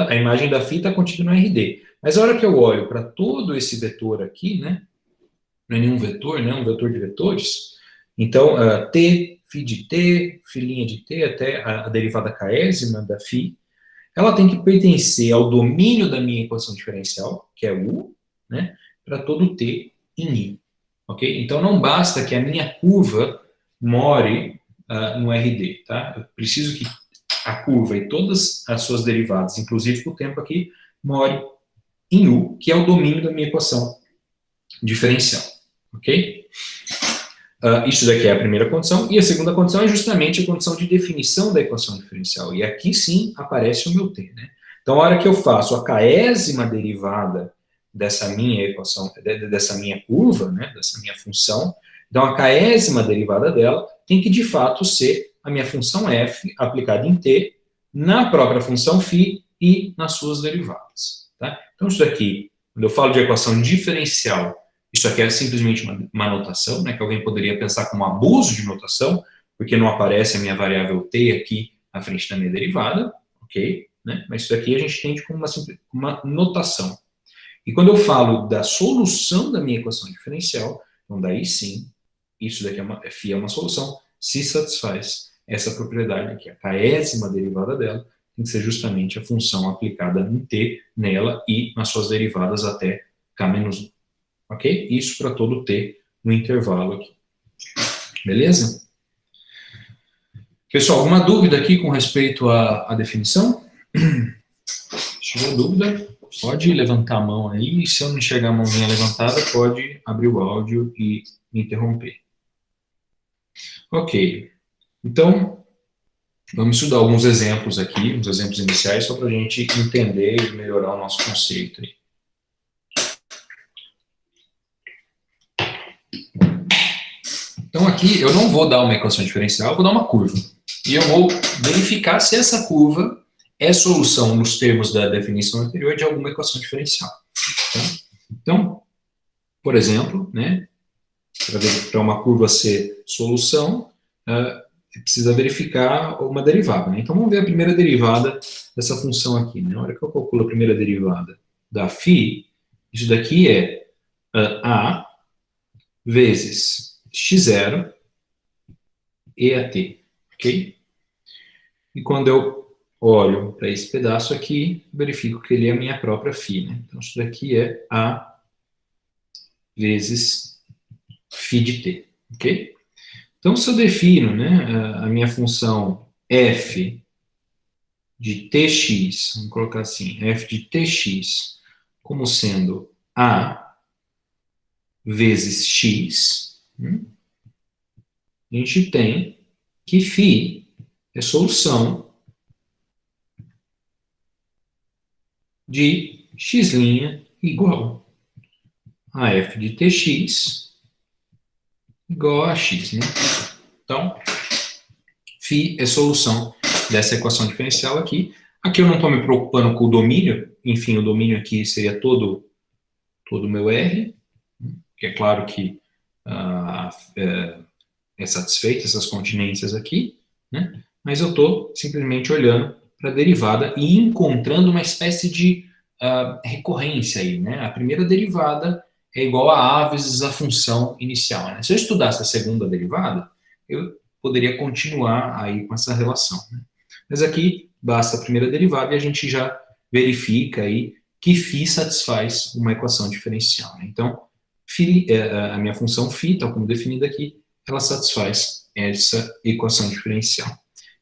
Speaker 1: a imagem da φ está contida no RD. Mas a hora que eu olho para todo esse vetor aqui, né, não é nenhum vetor, né, é um vetor de vetores, então, t, φ de t, φ' de t, até a derivada késima da φ, ela tem que pertencer ao domínio da minha equação diferencial, que é U, né, para todo t em I. Ok? Então, não basta que a minha curva more no RD, tá? Eu preciso que a curva e todas as suas derivadas, inclusive o tempo aqui, more em U, que é o domínio da minha equação diferencial, ok? Isso daqui é a primeira condição, e a segunda condição é justamente a condição de definição da equação diferencial, e aqui sim aparece o meu t, né? Então, a hora que eu faço a késima derivada dessa minha equação, dessa minha curva, né, dessa minha função, Então, a késima derivada dela tem que, de fato, ser a minha função f aplicada em t, na própria função φ e nas suas derivadas. Tá? Então, isso aqui, quando eu falo de equação diferencial, isso aqui é simplesmente uma notação, né, que alguém poderia pensar como abuso de notação, porque não aparece a minha variável t aqui na frente da minha derivada, ok? Né? Mas isso aqui a gente entende como uma notação. E quando eu falo da solução da minha equação diferencial, então daí sim, isso daqui φ é uma solução, se satisfaz essa propriedade aqui, a késima derivada dela tem que ser justamente a função aplicada em t, nela e nas suas derivadas até k-1. Ok? Isso para todo t no intervalo aqui. Beleza? Pessoal, alguma dúvida aqui com respeito à definição? Se tiver dúvida, pode levantar a mão aí. Se eu não enxergar a mãozinha levantada, pode abrir o áudio e me interromper. Ok. Então, vamos estudar alguns exemplos aqui, uns exemplos iniciais, só para a gente entender e melhorar o nosso conceito aí. Então aqui eu não vou dar uma equação diferencial, eu vou dar uma curva. E eu vou verificar se essa curva é solução nos termos da definição anterior de alguma equação diferencial. Tá? Então, por exemplo, né, para uma curva ser solução, precisa verificar uma derivada. Né? Então vamos ver a primeira derivada dessa função aqui. Né? Na hora que eu calculo a primeira derivada da φ, isso daqui é a vezes x0 EAT, ok? E quando eu olho para esse pedaço aqui, verifico que ele é a minha própria φ, né? Então, isso daqui é A vezes φ de t, ok? Então, se eu defino, né, a minha função f de tx, vamos colocar assim, f de tx, como sendo A vezes x, a gente tem que φ é solução de x' igual a f de tx igual a x. Né? Então, φ é solução dessa equação diferencial aqui. Aqui eu não estou me preocupando com o domínio, enfim, o domínio aqui seria todo o meu R, que é claro que é satisfeito essas continências aqui, né? Mas eu estou simplesmente olhando para a derivada e encontrando uma espécie de recorrência aí, né? A primeira derivada é igual a vezes a função inicial, né? Se eu estudasse a segunda derivada, eu poderia continuar aí com essa relação, né? Mas aqui basta a primeira derivada e a gente já verifica aí que φ satisfaz uma equação diferencial, né? Então, a minha função φ, tal como definida aqui, ela satisfaz essa equação diferencial.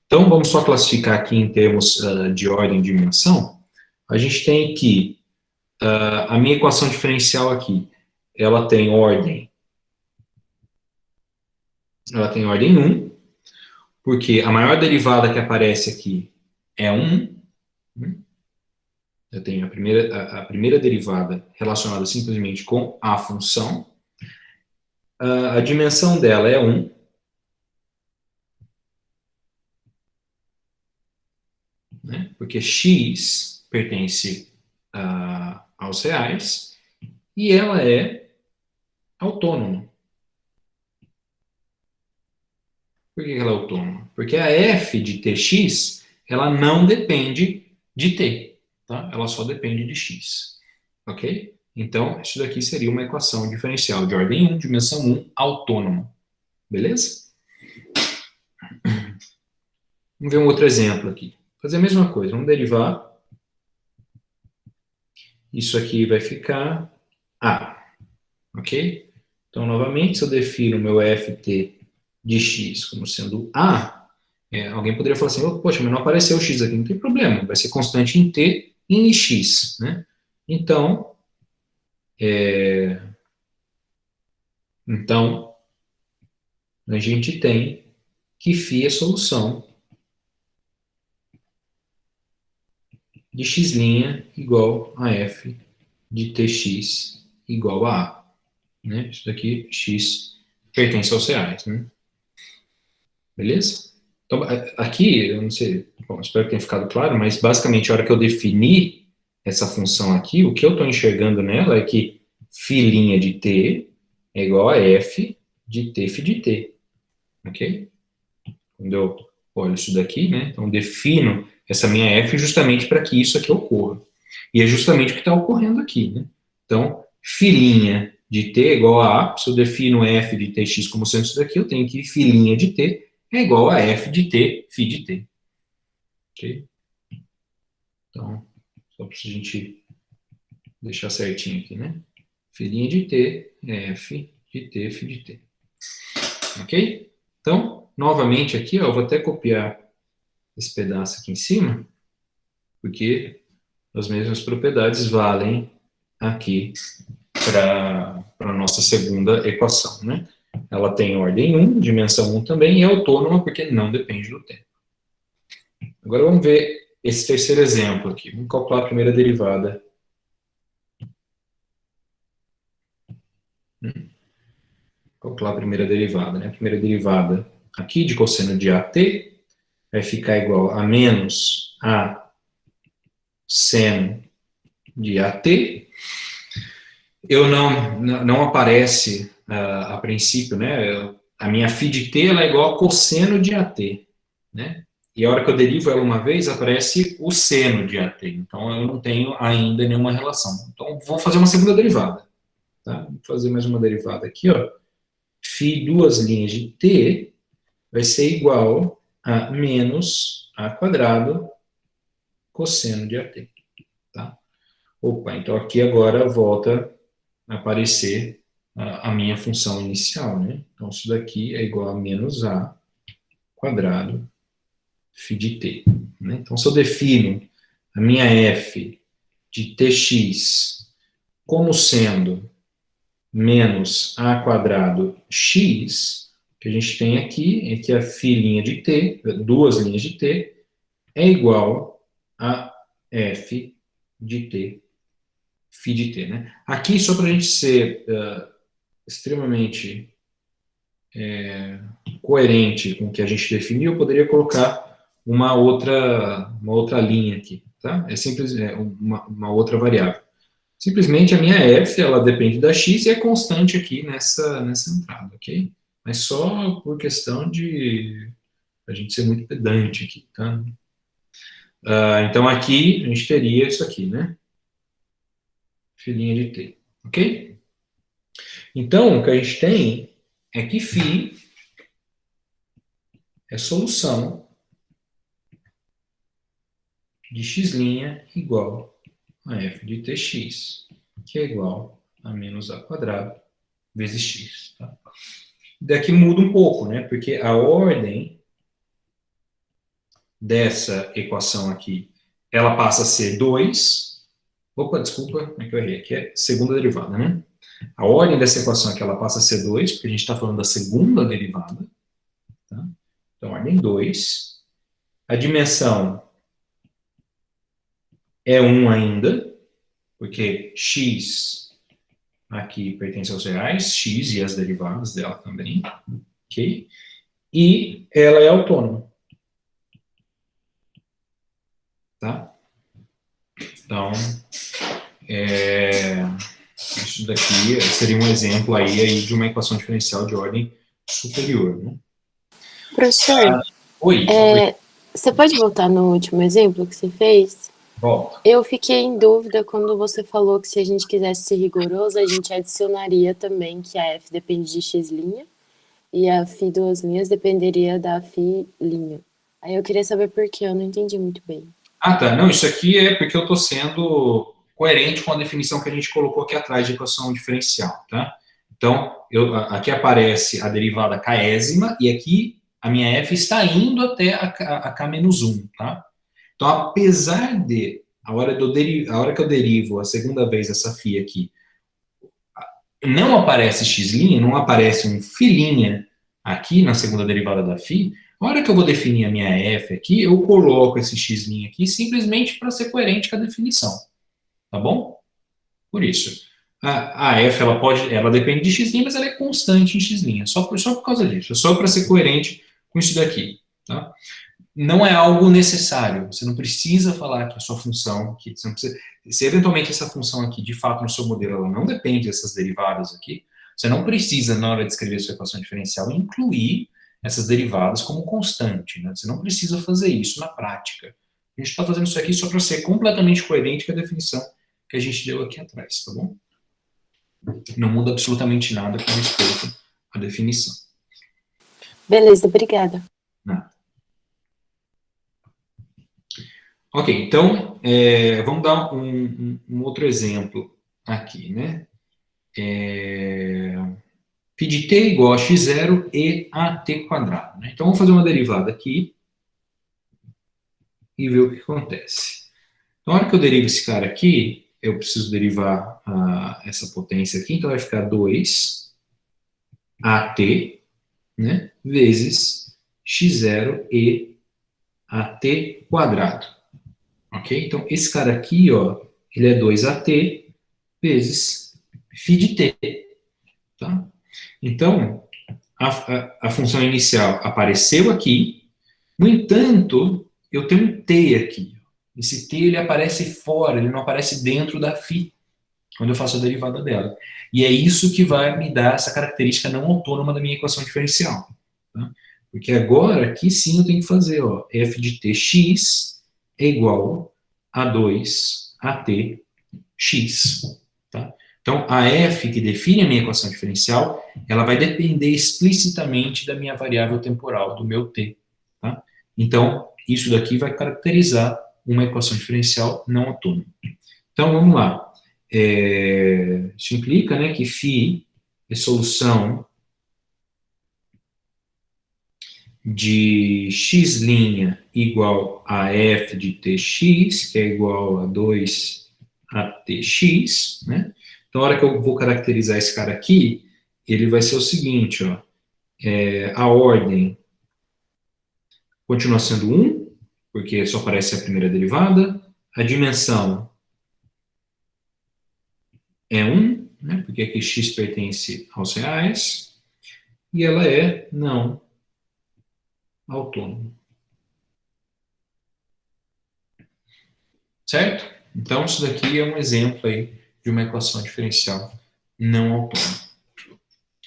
Speaker 1: Então, vamos só classificar aqui em termos de ordem de dimensão. A gente tem que a minha equação diferencial aqui, ela tem ordem 1, porque a maior derivada que aparece aqui é 1. Eu tenho a primeira derivada relacionada simplesmente com a função. A dimensão dela é 1. Né? Porque x pertence aos reais e ela é autônoma. Por que ela é autônoma? Porque a f de tx ela não depende de t, tá? Ela só depende de x, ok? Então, isso daqui seria uma equação diferencial de ordem 1, dimensão 1, autônoma, beleza? Vamos ver um outro exemplo aqui. Fazer a mesma coisa, vamos derivar. Isso aqui vai ficar A, ok? Então, novamente, se eu defino o meu ft de x como sendo A, alguém poderia falar assim, poxa, mas não apareceu o x aqui, não tem problema, vai ser constante em t e em x, né? Então, a gente tem que φ é solução de x' igual a f de tx igual a A. Né? Isso daqui, x pertence aos reais, né? Beleza? Então, aqui, eu não sei, bom, espero que tenha ficado claro, mas basicamente a hora que eu defini essa função aqui, o que eu estou enxergando nela é que φ' de t é igual a f de t φ de t, ok? Quando eu olho isso daqui, né, então defino essa minha f justamente para que isso aqui ocorra. E é justamente o que está ocorrendo aqui, né? Então, φ' de t é igual a se eu defino f de tx como sendo isso daqui, eu tenho que φ' de t é igual a f de t φ de t. Ok? Então, só para a gente deixar certinho aqui, né? Φ' de t é f de t φ de t. Ok? Então, novamente aqui, ó, eu vou até copiar esse pedaço aqui em cima, porque as mesmas propriedades valem aqui para a nossa segunda equação, né? Ela tem ordem 1, dimensão 1 também, e é autônoma porque não depende do tempo. Agora vamos ver esse terceiro exemplo aqui. Vamos calcular a primeira derivada. Calcular a primeira derivada, né? A primeira derivada aqui de cosseno de AT vai ficar igual a menos a seno de AT. Eu não aparece a princípio, né? A minha φ de t ela é igual a cosseno de AT, né? E a hora que eu derivo ela uma vez, aparece o seno de AT. Então, eu não tenho ainda nenhuma relação. Então, vou fazer uma segunda derivada. Tá? Vou fazer mais uma derivada aqui, ó. Φ duas linhas de t vai ser igual a menos a quadrado cosseno de AT. Tá? Opa, então aqui agora volta a aparecer a minha função inicial, né? Então, isso daqui é igual a menos a quadrado φ de t. Né? Então, se eu defino a minha f de tx como sendo menos a quadrado x, o que a gente tem aqui é que a φ' de t, duas linhas de t, é igual a f de t, φ de t. Né? Aqui, só para a gente ser extremamente coerente com o que a gente definiu, eu poderia colocar uma outra linha aqui, tá? É simples, uma outra variável. Simplesmente a minha f, ela depende da x e é constante aqui nessa entrada, ok? Mas só por questão de a gente ser muito pedante aqui, tá? Então aqui a gente teria isso aqui, né? Φ' de t, ok? Então o que a gente tem é que φ é solução de x' igual a f de tx, que é igual a menos a quadrado vezes x. Tá? Daqui muda um pouco, né? Porque a ordem dessa equação aqui, ela passa a ser 2. Opa, desculpa, como é que eu errei? Aqui é segunda derivada, né? A ordem dessa equação aqui, ela passa a ser 2, porque a gente está falando da segunda derivada. Tá? Então, ordem 2. A dimensão é 1 ainda, porque x aqui pertence aos reais, x e as derivadas dela também, ok? E ela é autônoma. Tá? Então, isso daqui seria um exemplo aí de uma equação diferencial de ordem superior, né?
Speaker 5: Professor,
Speaker 1: Oi.
Speaker 5: você pode voltar no último exemplo que você fez?
Speaker 1: Volta.
Speaker 5: Eu fiquei em dúvida quando você falou que se a gente quisesse ser rigoroso, a gente adicionaria também que a f depende de x' e a φ duas linhas dependeria da φ'. Aí eu queria saber por que, eu não entendi muito bem.
Speaker 1: Ah, tá. Não, isso aqui é porque eu estou sendo coerente com a definição que a gente colocou aqui atrás de equação diferencial, tá? Então, aqui aparece a derivada késima e aqui a minha f está indo até a k-1, tá? Então, apesar de, a hora que eu derivo a segunda vez essa φ aqui, não aparece x', não aparece um φ' aqui na segunda derivada da φ, a hora que eu vou definir a minha f aqui, eu coloco esse x' aqui simplesmente para ser coerente com a definição. Tá bom? Por isso. A f, ela depende de x', mas ela é constante em x', só por causa disso, só para ser coerente com isso daqui, tá? Não é algo necessário, você não precisa falar que a sua função, se eventualmente essa função aqui, de fato, no seu modelo, ela não depende dessas derivadas aqui, você não precisa, na hora de escrever a sua equação diferencial, incluir essas derivadas como constante, né? Você não precisa fazer isso na prática. A gente está fazendo isso aqui só para ser completamente coerente com a definição que a gente deu aqui atrás, tá bom? Não muda absolutamente nada com respeito à definição.
Speaker 5: Beleza, obrigada.
Speaker 1: Nada. Ok, então, vamos dar um outro exemplo aqui, né? Φ de t igual a x0 e a t quadrado, né? Então, vamos fazer uma derivada aqui e ver o que acontece. Então, na hora que eu derivo esse cara aqui, eu preciso derivar essa potência aqui, então vai ficar 2 at, né, vezes x0 e at quadrado. Ok? Então, esse cara aqui, ó, ele é 2at vezes φ de t. Tá? Então, a função inicial apareceu aqui, no entanto, eu tenho um t aqui. Esse t, ele aparece fora, ele não aparece dentro da φ, quando eu faço a derivada dela. E é isso que vai me dar essa característica não autônoma da minha equação diferencial. Tá? Porque agora, aqui sim, eu tenho que fazer, ó, f de tx é igual a 2at x. Tá? Então, a f que define a minha equação diferencial, ela vai depender explicitamente da minha variável temporal, do meu t. Tá? Então, isso daqui vai caracterizar uma equação diferencial não autônoma. Então, vamos lá. Isso implica, né, que φ é solução de x' igual a f de tx, que é igual a 2atx, né? Então, a hora que eu vou caracterizar esse cara aqui, ele vai ser o seguinte, ó, a ordem continua sendo 1, porque só aparece a primeira derivada, a dimensão é 1, né, porque aqui x pertence aos reais, e ela é não autônoma. Certo? Então, isso daqui é um exemplo aí de uma equação diferencial não autônoma.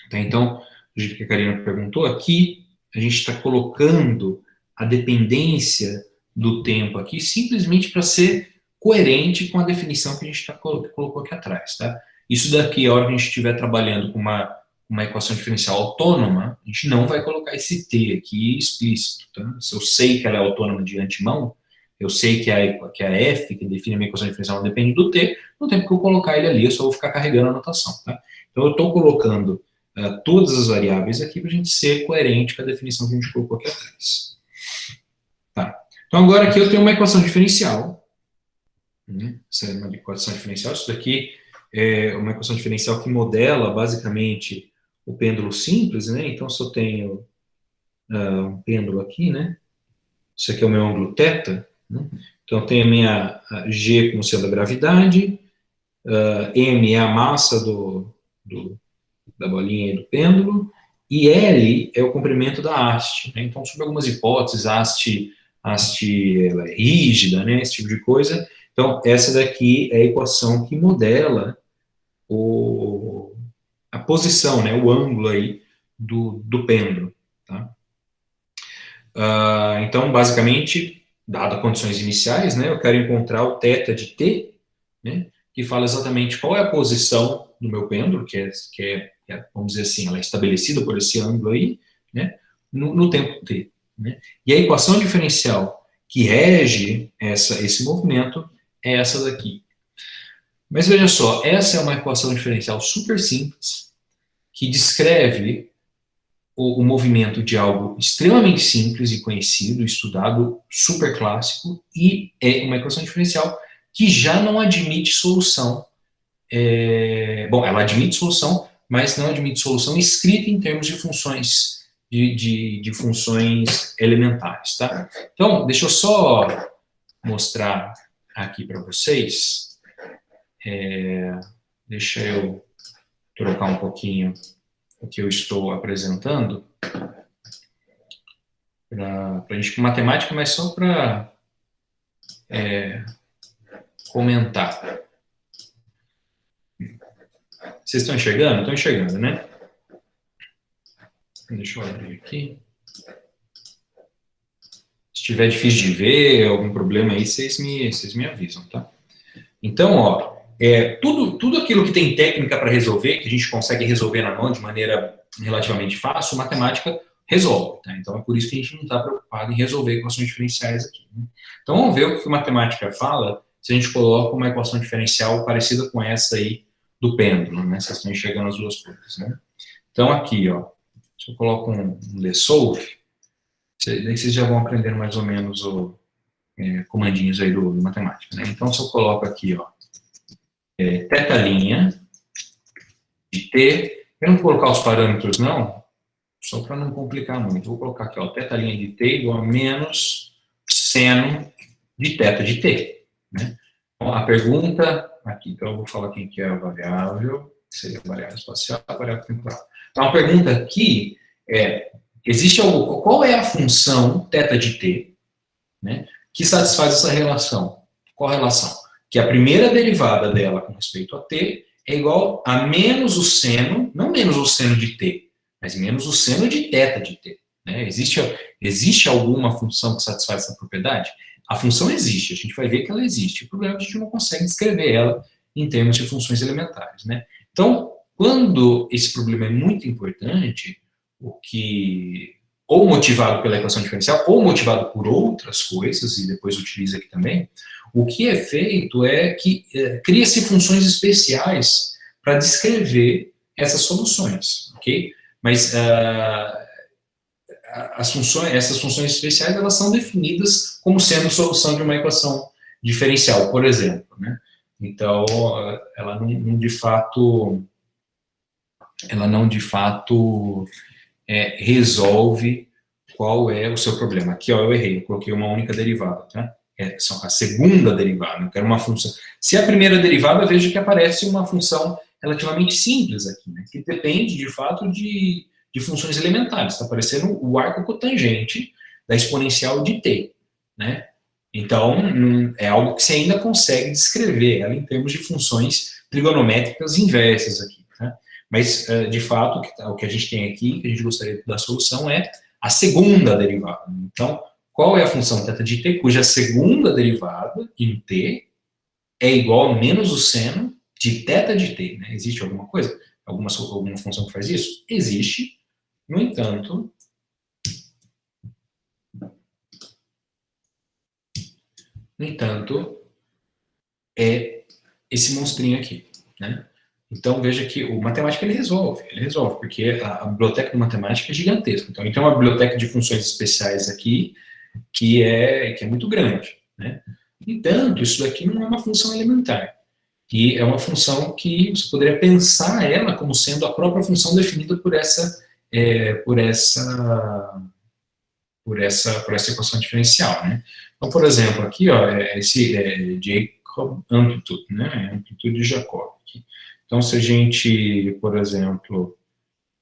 Speaker 1: Tá? Então, do jeito que a Karina perguntou, aqui a gente está colocando a dependência do tempo aqui simplesmente para ser coerente com a definição que a gente colocou aqui atrás. Tá? Isso daqui, a hora que a gente estiver trabalhando com uma equação diferencial autônoma, a gente não vai colocar esse t aqui explícito. Tá? Se eu sei que ela é autônoma de antemão, eu sei que a f, que define a minha equação diferencial, não depende do t, no tempo que eu colocar ele ali, eu só vou ficar carregando a notação. Tá? Então, eu estou colocando todas as variáveis aqui para a gente ser coerente com a definição que a gente colocou aqui atrás. Tá. Então, agora aqui eu tenho uma equação diferencial. Né? Essa é uma equação diferencial. Isso daqui é uma equação diferencial que modela, basicamente, o pêndulo simples. Né? Então, se eu tenho um pêndulo aqui, né? Isso aqui é o meu ângulo θ. Né? Então, eu tenho a minha G como sendo a gravidade, M é a massa da bolinha aí do pêndulo, e L é o comprimento da haste. Né? Então, sob algumas hipóteses, a haste ela é rígida, né? Esse tipo de coisa. Então, essa daqui é a equação que modela a posição, né? O ângulo aí do pêndulo. Tá? Então, basicamente, dadas as condições iniciais, né, eu quero encontrar o θ de t, né, que fala exatamente qual é a posição do meu pêndulo, que é, vamos dizer assim, ela é estabelecida por esse ângulo aí, né, no tempo t. Né, e a equação diferencial que rege esse movimento é essa daqui. Mas veja só, essa é uma equação diferencial super simples, que descreve o movimento de algo extremamente simples e conhecido, estudado, super clássico, e é uma equação diferencial que já não admite solução. Bom, ela admite solução, mas não admite solução escrita em termos de funções, de funções elementares, tá? Então, deixa eu só mostrar aqui para vocês. deixa eu trocar um pouquinho o que eu estou apresentando para a gente, matemática, mas só para comentar. Vocês estão enxergando? Estão enxergando, né? Deixa eu abrir aqui. Se tiver difícil de ver, algum problema aí, vocês me avisam, tá? Então, ó, tudo aquilo que tem técnica para resolver, que a gente consegue resolver na mão de maneira relativamente fácil, matemática resolve, tá? Então, é por isso que a gente não está preocupado em resolver equações diferenciais aqui, né? Então, vamos ver o que a matemática fala se a gente coloca uma equação diferencial parecida com essa aí do pêndulo, né? Vocês estão enxergando as duas coisas, né? Então, aqui, ó, se eu coloco um dissolve, daí vocês já vão aprender mais ou menos comandinhos aí do matemática, né? Então, se eu coloco aqui, ó, θ' de t, eu não vou colocar os parâmetros, não, só para não complicar muito. Vou colocar aqui, ó, θ' de t igual a menos seno de θ de t, né? Então, a pergunta aqui, então eu vou falar quem que é a variável, que seria a variável espacial, a variável temporal. Então, a pergunta aqui qual é a função θ de t, né, que satisfaz essa relação? Qual a relação? Que a primeira derivada dela com respeito a t é igual a menos o seno, não menos o seno de t, mas menos o seno de θ de t, né? Existe alguma função que satisfaz essa propriedade? A função existe, a gente vai ver que ela existe. O problema é que a gente não consegue descrever ela em termos de funções elementares, né? Então, quando esse problema é muito importante, ou motivado pela equação diferencial, ou motivado por outras coisas, e depois utiliza aqui também, o que é feito é que cria-se funções especiais para descrever essas soluções, ok? Mas essas funções especiais, elas são definidas como sendo solução de uma equação diferencial, por exemplo, né? Então, ela não de fato resolve qual é o seu problema. Aqui, ó, eu errei, eu coloquei uma única derivada, tá? A segunda derivada, eu quero uma função. Se a primeira derivada, veja que aparece uma função relativamente simples aqui, né? Que depende, de fato, de funções elementares. Está aparecendo o arco cotangente da exponencial de t, né? Então, é algo que você ainda consegue descrever ela em termos de funções trigonométricas inversas aqui, tá? Mas, de fato, o que a gente tem aqui, que a gente gostaria da solução, é a segunda derivada. Então, qual é a função θ de t, cuja segunda derivada em t é igual a menos o seno de θ de t, né? Existe alguma coisa? Alguma função que faz isso? Existe. No entanto, é esse monstrinho aqui, né? Então, veja que o matemática ele resolve, porque a biblioteca de matemática é gigantesca. Então, ele tem uma biblioteca de funções especiais aqui, que é muito grande, né? No entanto, isso daqui não é uma função elementar, e é uma função que você poderia pensar ela como sendo a própria função definida por essa equação diferencial, né? Então, por exemplo, aqui, ó, esse Jacob Amplitude, né? Amplitude de Jacob. Aqui. Então, se a gente, por exemplo,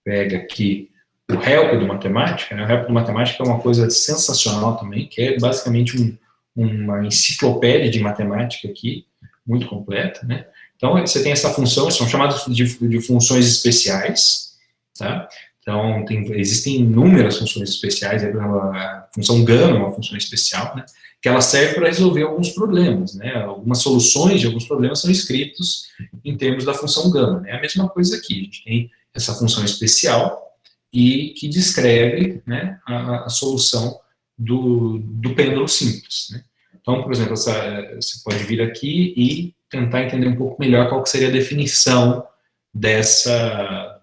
Speaker 1: pega aqui o help do matemática, né? O help do matemática é uma coisa sensacional também, que é basicamente uma enciclopédia de matemática aqui, muito completa, né? Então, você tem essa função, são chamadas de funções especiais, tá? Então, existem inúmeras funções especiais, a função gama é uma função especial, né, que ela serve para resolver alguns problemas, né, algumas soluções de alguns problemas são escritos em termos da função gama, né, a mesma coisa aqui, a gente tem essa função especial e que descreve, né, a solução do pêndulo simples, né. Então, por exemplo, você pode vir aqui e tentar entender um pouco melhor qual que seria a definição dessa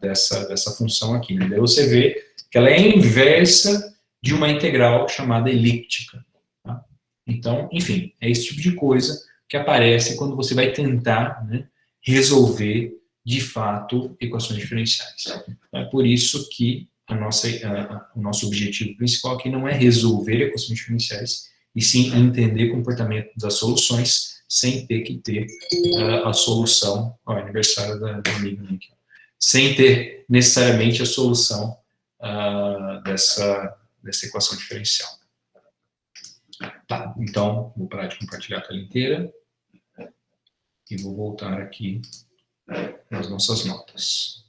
Speaker 1: função aqui, né? Daí você vê que ela é inversa de uma integral chamada elíptica, tá? Então, enfim, é esse tipo de coisa que aparece quando você vai tentar, né, resolver, de fato, equações diferenciais. É por isso que o nosso objetivo principal aqui não é resolver equações diferenciais, e sim entender o comportamento das soluções sem ter que ter a solução, aniversário da amiga aqui, sem ter necessariamente a solução dessa equação diferencial. Tá, então, vou parar de compartilhar a tela inteira e vou voltar aqui nas nossas notas.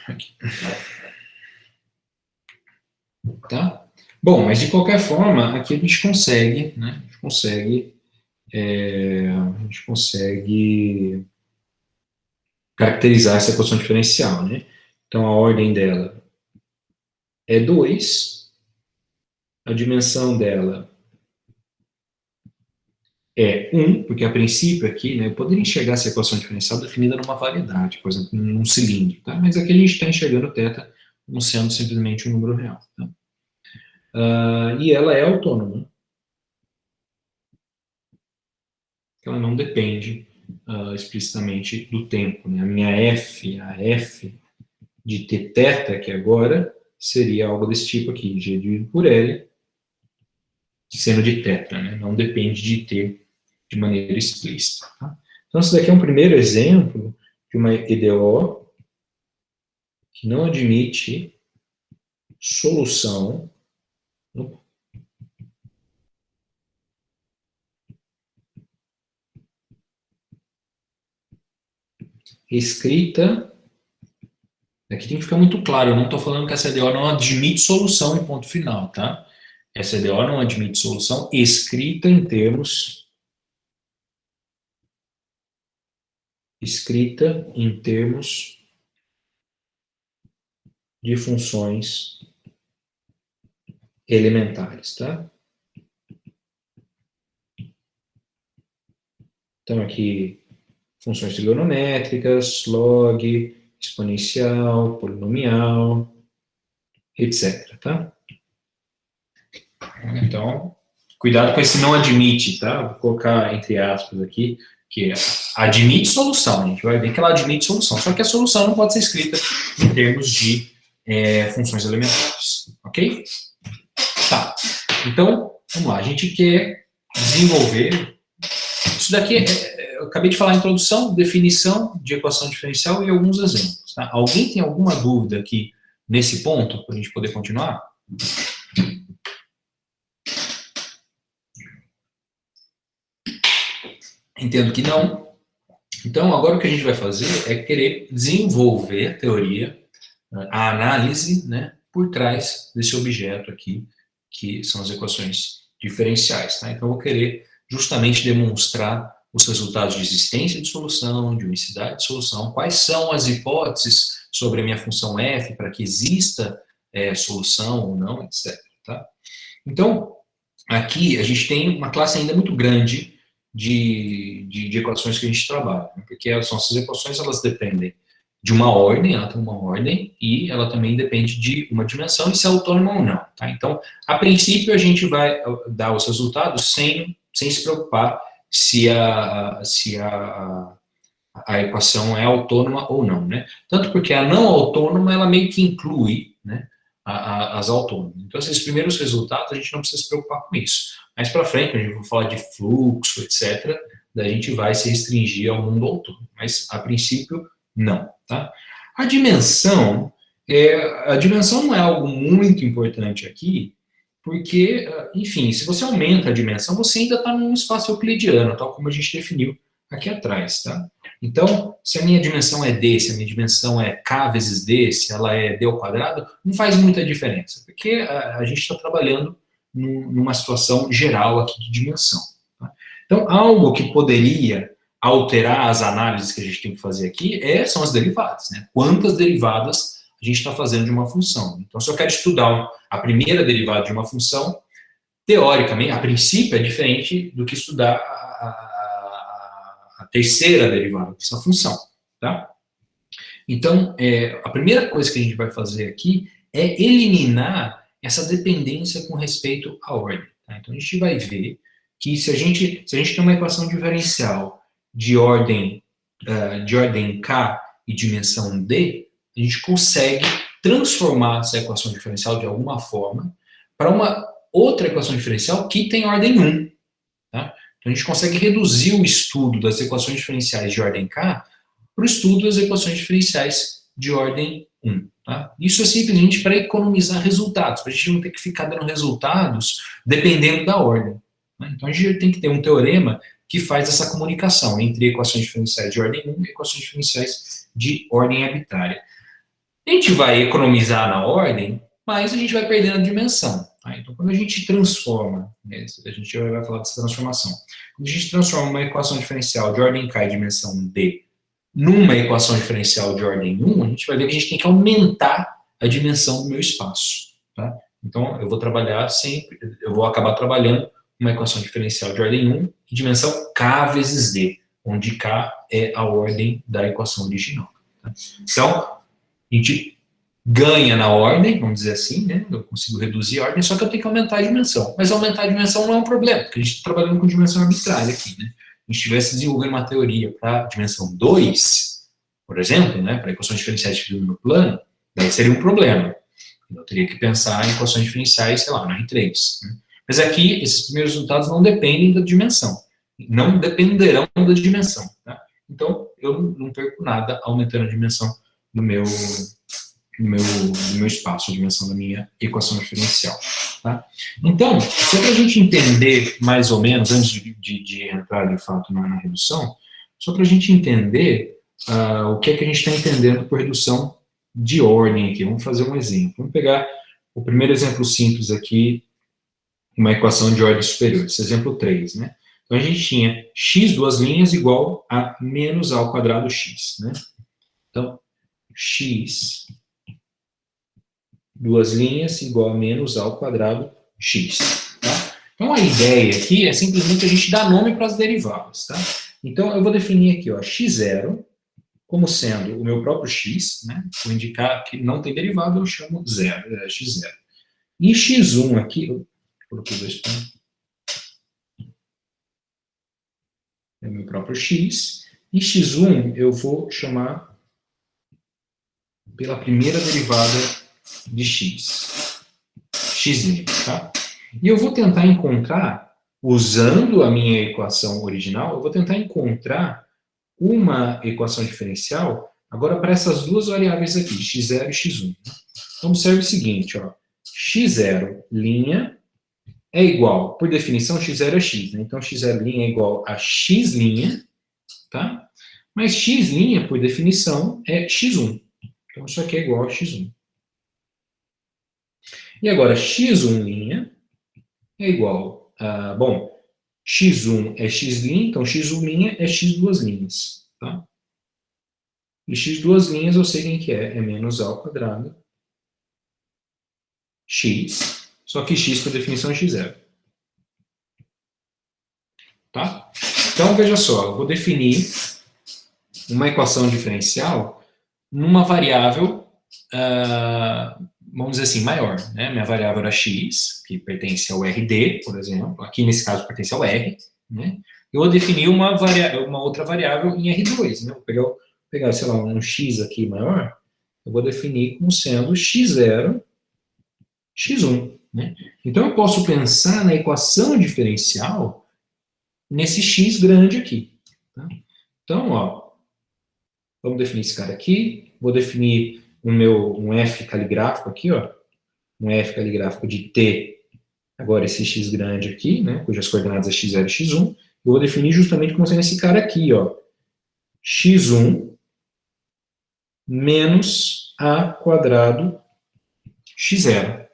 Speaker 1: Aqui. Tá? Bom, mas de qualquer forma, aqui a gente consegue, né? A gente consegue caracterizar essa equação diferencial, né? Então, a ordem dela é 2, a dimensão dela é 1, porque a princípio aqui, né, eu poderia enxergar essa equação diferencial definida numa variedade, por exemplo, num cilindro, tá? Mas aqui a gente está enxergando θ como sendo simplesmente um número real, tá? E ela é autônoma. Ela não depende explicitamente do tempo, né? A minha a f de tθ, que agora seria algo desse tipo aqui, g dividido por L, seno de θ, né? Não depende de t de maneira explícita. Tá? Então, esse daqui é um primeiro exemplo de uma EDO que não admite solução escrita. Aqui tem que ficar muito claro, eu não estou falando que essa EDO não admite solução em ponto final, tá? Essa EDO não admite solução escrita em termos de funções elementares, tá? Então aqui funções trigonométricas, log, exponencial, polinomial, etc, tá? Então, cuidado com esse não admite, tá? Vou colocar entre aspas aqui, que admite solução, a gente vai ver que ela admite solução, só que a solução não pode ser escrita em termos de funções elementares, ok? Tá, então, vamos lá, a gente quer desenvolver, isso daqui, eu acabei de falar a introdução, definição de equação diferencial e alguns exemplos, tá? Alguém tem alguma dúvida aqui nesse ponto, para a gente poder continuar? Entendo que não. Então, agora o que a gente vai fazer é querer desenvolver a teoria, a análise, né, por trás desse objeto aqui, que são as equações diferenciais. Tá? Então, eu vou querer justamente demonstrar os resultados de existência de solução, de unicidade de solução, quais são as hipóteses sobre a minha função f para que exista solução ou não, etc. Tá? Então, aqui a gente tem uma classe ainda muito grande de equações que a gente trabalha, né? Porque essas equações, elas dependem de uma ordem, ela tem uma ordem, e ela também depende de uma dimensão, e se é autônoma ou não. Tá? Então, a princípio, a gente vai dar os resultados sem se preocupar se a equação é autônoma ou não. Né? Tanto porque a não autônoma, ela meio que inclui, né, as autônomas. Então, esses primeiros resultados, a gente não precisa se preocupar com isso. Mais para frente, quando a gente for falar de fluxo, etc., daí a gente vai se restringir ao mundo autônomo. Mas, a princípio, não. Tá? A dimensão não é algo muito importante aqui, porque, enfim, se você aumenta a dimensão, você ainda está num espaço euclidiano, tal como a gente definiu aqui atrás. Tá? Então, se a minha dimensão é D, se a minha dimensão é K vezes D, se ela é D ao quadrado, não faz muita diferença, porque a gente está trabalhando numa situação geral aqui de dimensão. Tá? Então, algo que poderia alterar as análises que a gente tem que fazer aqui são as derivadas. Né? Quantas derivadas a gente está fazendo de uma função. Então, se eu quero estudar a primeira derivada de uma função, teoricamente, a princípio, é diferente do que estudar a terceira derivada dessa função. Tá? Então, a primeira coisa que a gente vai fazer aqui é eliminar essa dependência com respeito à ordem. Tá? Então, a gente vai ver que se a gente tem uma equação diferencial de ordem K e dimensão D, a gente consegue transformar essa equação diferencial de alguma forma para uma outra equação diferencial que tem ordem 1. Tá? Então, a gente consegue reduzir o estudo das equações diferenciais de ordem K para o estudo das equações diferenciais de ordem 1. Tá? Isso é simplesmente para economizar resultados, para a gente não ter que ficar dando resultados dependendo da ordem. Né? Então, a gente tem que ter um teorema que faz essa comunicação entre equações diferenciais de ordem 1 e equações diferenciais de ordem arbitrária. A gente vai economizar na ordem, mas a gente vai perdendo a dimensão. Tá? Então, quando a gente transforma, né, a gente vai falar dessa transformação, quando a gente transforma uma equação diferencial de ordem K e dimensão D numa equação diferencial de ordem 1, a gente vai ver que a gente tem que aumentar a dimensão do meu espaço. Tá? Então, eu vou trabalhar sempre, eu vou acabar trabalhando uma equação diferencial de ordem 1 e dimensão K vezes D, onde K é a ordem da equação original. Tá? Então, a gente ganha na ordem, vamos dizer assim, né? Eu consigo reduzir a ordem, só que eu tenho que aumentar a dimensão. Mas aumentar a dimensão não é um problema, porque a gente está trabalhando com dimensão arbitrária aqui, né? A gente estivesse desenvolvendo uma teoria para dimensão 2, por exemplo, né, para equações diferenciais de segundo plano, daí seria um problema. Eu teria que pensar em equações diferenciais, sei lá, no R3. Né? Mas aqui, esses primeiros resultados não dependem da dimensão. Não dependerão da dimensão. Tá? Então, eu não perco nada aumentando a dimensão do meu espaço, a dimensão da minha equação diferencial. Tá? Então, só para a gente entender mais ou menos, antes de entrar de fato na redução, só para a gente entender o que é que a gente está entendendo por redução de ordem aqui. Vamos fazer um exemplo. Vamos pegar o primeiro exemplo simples aqui, uma equação de ordem superior, esse exemplo 3, né? Então, a gente tinha x duas linhas igual a menos a ao quadrado x, né? Então, x duas linhas igual a menos a ao quadrado x. Tá? Então, a ideia aqui é simplesmente a gente dar nome para as derivadas. Tá? Então, eu vou definir aqui, ó, x0 como sendo o meu próprio x, né? Vou indicar que não tem derivada, eu chamo x0. E x1 aqui, eu coloquei 2 pontos, é o meu próprio x, e x1 eu vou chamar pela primeira derivada de x, x', tá? E eu vou tentar encontrar, usando a minha equação original, eu vou tentar encontrar uma equação diferencial agora para essas duas variáveis aqui, x0 e x1. Então, observe o seguinte, ó, x0' é igual, por definição, x0 é x, né? Então, x0' é igual a x', tá? Mas x', por definição, é x1. Então, isso aqui é igual a x1. E agora, x1' é igual a, bom, x1 é x', então x1' é x duas linhas, tá? E x duas linhas eu sei quem que é menos a ao quadrado x, só que x por definição é x0. Tá? Então, veja só, eu vou definir uma equação diferencial numa variável, vamos dizer assim, maior. Né? Minha variável era x, que pertence ao RD, por exemplo. Aqui, nesse caso, pertence ao R. Né? Eu vou definir uma outra variável em R2. Né? Vou pegar, sei lá, um x aqui maior, eu vou definir como sendo x0, x1. Né? Então, eu posso pensar na equação diferencial nesse x grande aqui. Tá? Então, ó, vamos definir esse cara aqui. Vou definir um f caligráfico aqui, ó. Um f caligráfico de t, agora esse x grande aqui, né, cujas coordenadas é x0 e x1. Eu vou definir justamente como sendo esse cara aqui, ó. x1 menos a quadrado x0.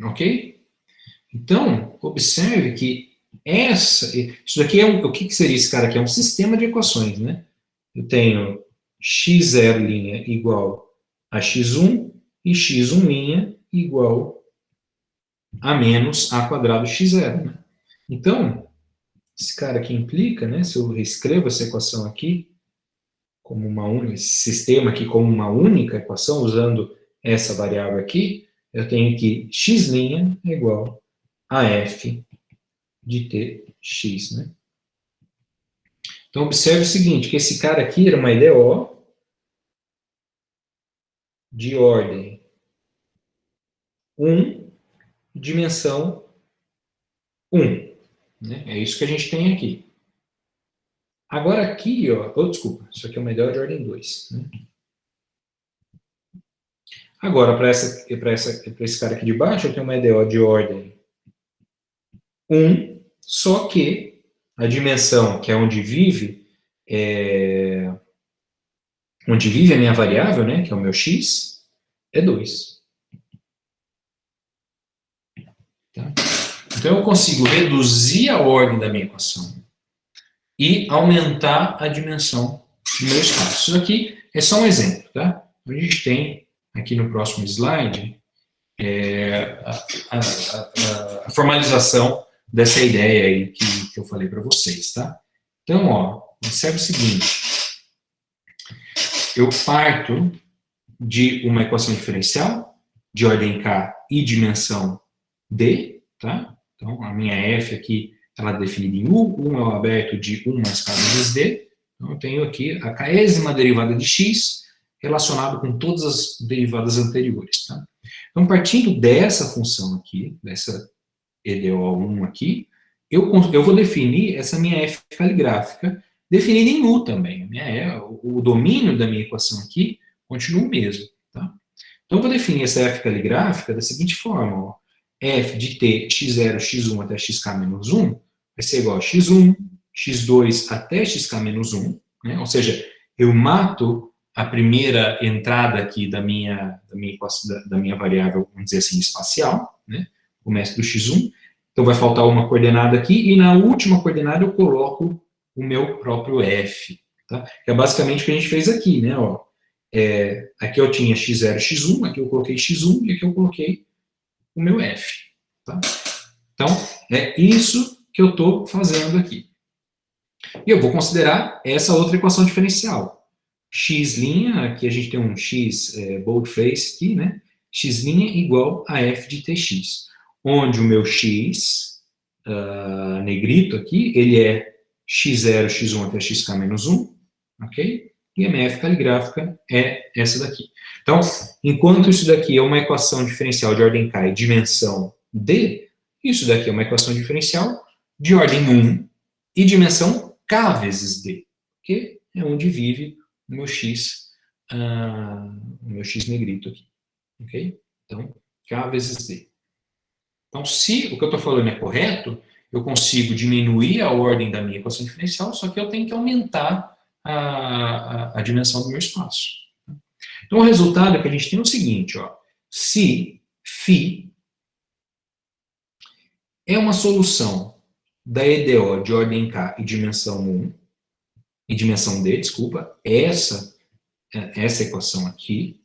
Speaker 1: Ok? Então, observe que isso daqui o que seria esse cara aqui? É um sistema de equações, né? Eu tenho x0' igual a x1 e x1' igual a menos a quadrado x0. Né? Então, esse cara aqui implica, né? Se eu reescrevo essa equação aqui, esse sistema aqui como uma única equação, usando essa variável aqui, eu tenho que x' é igual a f de tx, né? Então, observe o seguinte, que esse cara aqui era uma EDO, de ordem 1, dimensão 1. Né? É isso que a gente tem aqui. Agora aqui, ó, desculpa, isso aqui é uma EDO de ordem 2. Né? Agora, para esse cara aqui de baixo, eu tenho uma EDO de ordem 1, só que a dimensão, que é onde vive a minha variável, né, que é o meu x, é 2. Tá? Então, eu consigo reduzir a ordem da minha equação e aumentar a dimensão do meu espaço. Isso aqui é só um exemplo, tá? A gente tem, aqui no próximo slide, a formalização dessa ideia aí que eu falei para vocês, tá? Então, ó, observe o seguinte. Eu parto de uma equação diferencial de ordem K e dimensão D, tá? Então, a minha F aqui, ela é definida em U, 1 é o aberto de 1 mais K vezes D. Então, eu tenho aqui a késima derivada de X relacionado com todas as derivadas anteriores, tá? Então, partindo dessa função aqui, dessa EDO1 aqui, eu vou definir essa minha F caligráfica, definida em U também. O domínio da minha equação aqui continua o mesmo, tá? Então, eu vou definir essa F caligráfica da seguinte forma, ó. F de t, x0, x1 até xk menos 1, vai ser igual a x1, x2 até xk menos 1, né? Ou seja, eu mato a primeira entrada aqui da minha variável, vamos dizer assim, espacial, né? Começo do x1, então vai faltar uma coordenada aqui, e na última coordenada eu coloco o meu próprio f, tá? Que é basicamente o que a gente fez aqui, né? Ó, aqui eu tinha x0, x1, aqui eu coloquei x1, e aqui eu coloquei o meu f, tá? Então, é isso que eu estou fazendo aqui. E eu vou considerar essa outra equação diferencial. X', aqui a gente tem um x boldface aqui, né? X' igual a f de tx, onde o meu x, negrito aqui, ele é x0, x1 até xk menos 1, ok? E a minha f caligráfica é essa daqui. Então, enquanto isso daqui é uma equação diferencial de ordem K e dimensão D, isso daqui é uma equação diferencial de ordem 1 e dimensão K vezes D, que é onde vive o meu x negrito aqui, ok? Então, K vezes D. Então, se o que eu estou falando é correto, eu consigo diminuir a ordem da minha equação diferencial, só que eu tenho que aumentar a dimensão do meu espaço. Então, o resultado que a gente tem é o seguinte, ó, se φ é uma solução da EDO de ordem K e dimensão 1, e dimensão D, desculpa, essa equação aqui,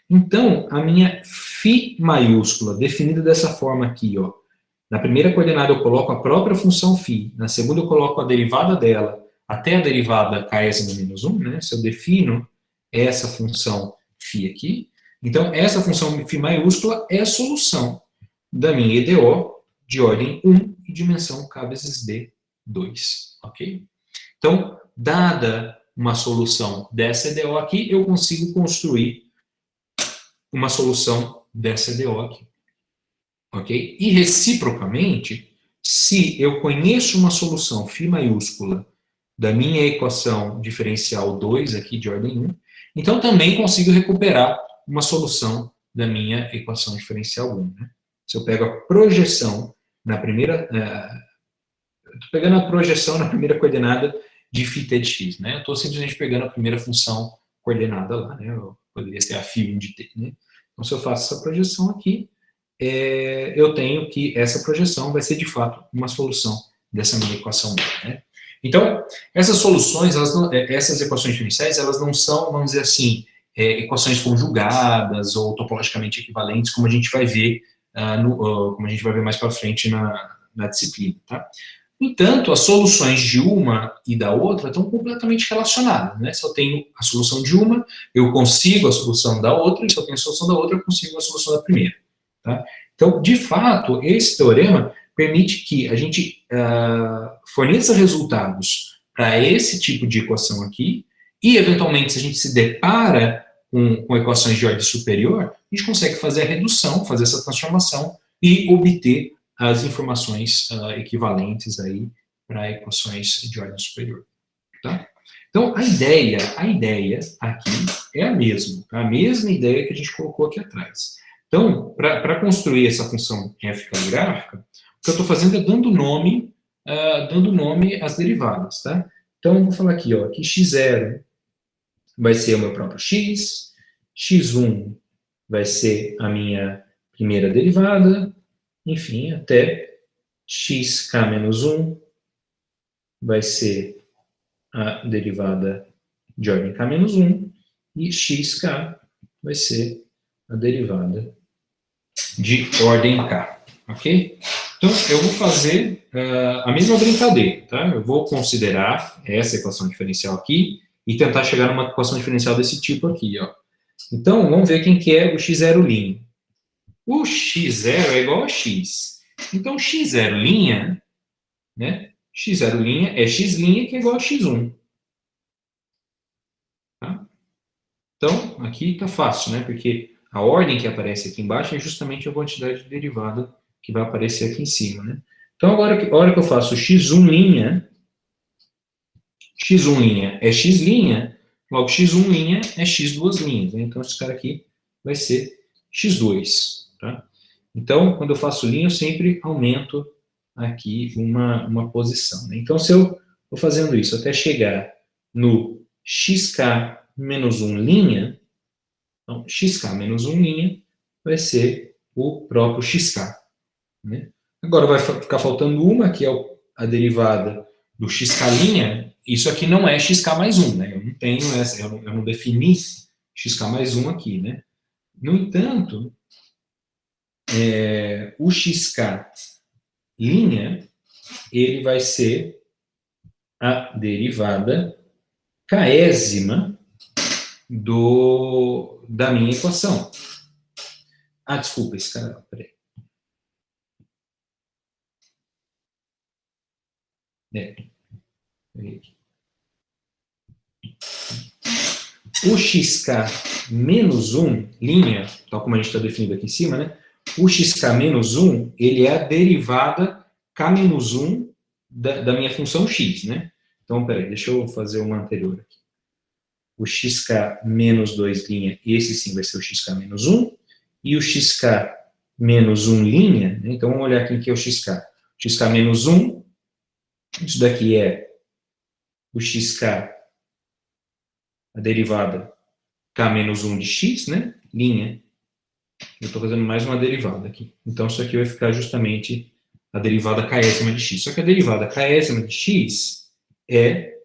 Speaker 1: então, a minha φ maiúscula, definida dessa forma aqui, ó, na primeira coordenada eu coloco a própria função φ, na segunda eu coloco a derivada dela, até a derivada késima menos 1, né? Se eu defino essa função φ aqui, então essa função φ maiúscula é a solução da minha EDO de ordem 1 e dimensão K vezes D, 2, ok? Então, dada uma solução dessa EDO aqui, eu consigo construir uma solução dessa EDO aqui, ok? E reciprocamente, se eu conheço uma solução φ maiúscula da minha equação diferencial 2 aqui de ordem 1, então também consigo recuperar uma solução da minha equação diferencial 1. Né? Se eu pego a projeção na primeira... Estou pegando a projeção na primeira coordenada de φ t de x. Né? Eu estou simplesmente pegando a primeira função coordenada lá. Né? Poderia ser a φ1 de t. Né? Então, se eu faço essa projeção aqui, eu tenho que essa projeção vai ser, de fato, uma solução dessa minha equação 1. Né? Então, essas soluções, essas equações diferenciais, elas não são, vamos dizer assim, equações conjugadas ou topologicamente equivalentes, como a gente vai ver, como a gente vai ver mais para frente na disciplina. Tá? No entanto, as soluções de uma e da outra estão completamente relacionadas. Né? Se eu tenho a solução de uma, eu consigo a solução da outra, e se eu tenho a solução da outra, eu consigo a solução da primeira. Tá? Então, de fato, esse teorema permite que a gente forneça resultados para esse tipo de equação aqui, e, eventualmente, se a gente se depara com equações de ordem superior, a gente consegue fazer a redução, fazer essa transformação e obter as informações equivalentes aí para equações de ordem superior. Tá? Então, a ideia aqui é a mesma ideia que a gente colocou aqui atrás. Então, para construir essa função f caligráfica, o que eu estou fazendo é dando nome às derivadas, tá? Então, eu vou falar aqui, ó, que x0 vai ser o meu próprio x, x1 vai ser a minha primeira derivada, enfim, até xk menos 1 vai ser a derivada de ordem k menos 1, e xk vai ser a derivada de ordem k, ok? Então, eu vou fazer a mesma brincadeira, tá? Eu vou considerar essa equação diferencial aqui e tentar chegar numa equação diferencial desse tipo aqui, ó. Então, vamos ver quem que é o x0'. O x0 é igual a x. Então, x0', né? x0' é x' que é igual a x1. Tá? Então, aqui está fácil, né? Porque a ordem que aparece aqui embaixo é justamente a quantidade de derivada que vai aparecer aqui em cima, né? Então, agora a hora que eu faço x1', x1' é x', logo x1' é x2', né? Então, esse cara aqui vai ser x2, tá? Então, quando eu faço linha, eu sempre aumento aqui uma posição, né? Então, se eu vou fazendo isso até chegar no xk menos 1', então, xk menos 1' vai ser o próprio xk, né? Agora vai ficar faltando uma, que é a derivada do xk'. Isso aqui não é xk mais 1, né? Eu não tenho essa, eu não defini xk mais 1 aqui, né? No entanto, o xk', ele vai ser a derivada késima da minha equação. Ah, desculpa, esse cara, peraí. O xk menos 1', tal como a gente está definindo aqui em cima, né? O xk menos 1, ele é a derivada k menos 1 da minha função x, né? Então, peraí, deixa eu fazer uma anterior aqui. O xk menos 2', esse sim vai ser o xk menos 1, e o xk menos 1', né? Então vamos olhar aqui o que é o xk. O xk menos 1, isso daqui é o xk, a derivada k menos 1 de x, né? Eu estou fazendo mais uma derivada aqui. Então, isso aqui vai ficar justamente a derivada késima de x. Só que a derivada késima de x é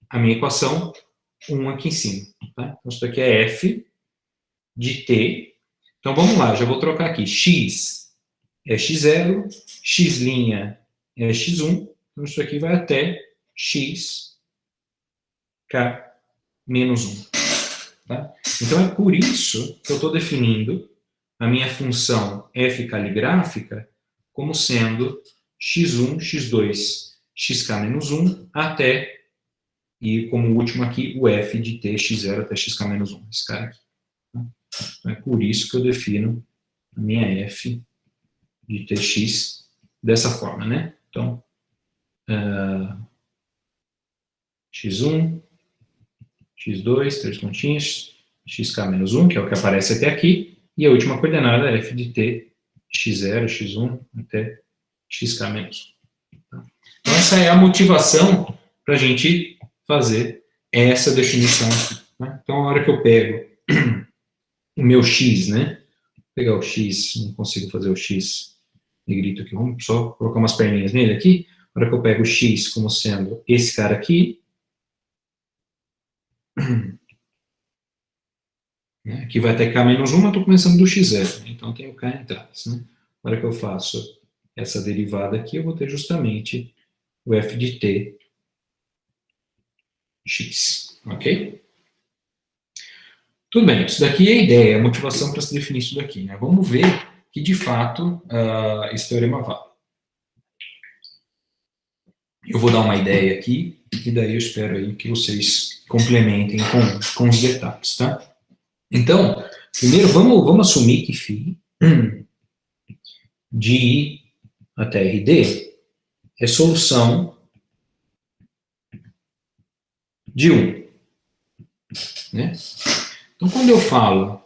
Speaker 1: a minha equação 1 aqui em cima. Tá? Então, isso daqui é f de t. Então, vamos lá, já vou trocar aqui. X é x0, x' é x1. Então, isso aqui vai até x k menos 1. Tá? Então, é por isso que eu estou definindo a minha função f caligráfica como sendo x1, x2, xk menos 1 até, e como último aqui, o f de t, x0 até xk menos 1, esse cara aqui. Tá? Então, é por isso que eu defino a minha f de tx dessa forma, né? Então, x1, x2, 3 pontinhos, xk menos 1, que é o que aparece até aqui, e a última coordenada é f de t, x0, x1, até xk menos 1. Tá? Então, essa é a motivação para a gente fazer essa definição aqui. Tá? Então, a hora que eu pego o meu x, né? Vou pegar o x, não consigo fazer o x negrito aqui, vamos só colocar umas perninhas nele aqui. A hora que eu pego o x como sendo esse cara aqui, aqui vai até k menos 1, mas eu estou começando do x0, então tem o k entradas. Né? Na hora que eu faço essa derivada aqui, eu vou ter justamente o f de t x, ok? Tudo bem, isso daqui é a ideia, a motivação para se definir isso daqui. Né? Vamos ver que, de fato, esse teorema vale. Eu vou dar uma ideia aqui, e daí eu espero aí que vocês complementem com os detalhes, tá? Então, primeiro vamos assumir que φ de I até RD é solução de 1. Né? Então, quando eu falo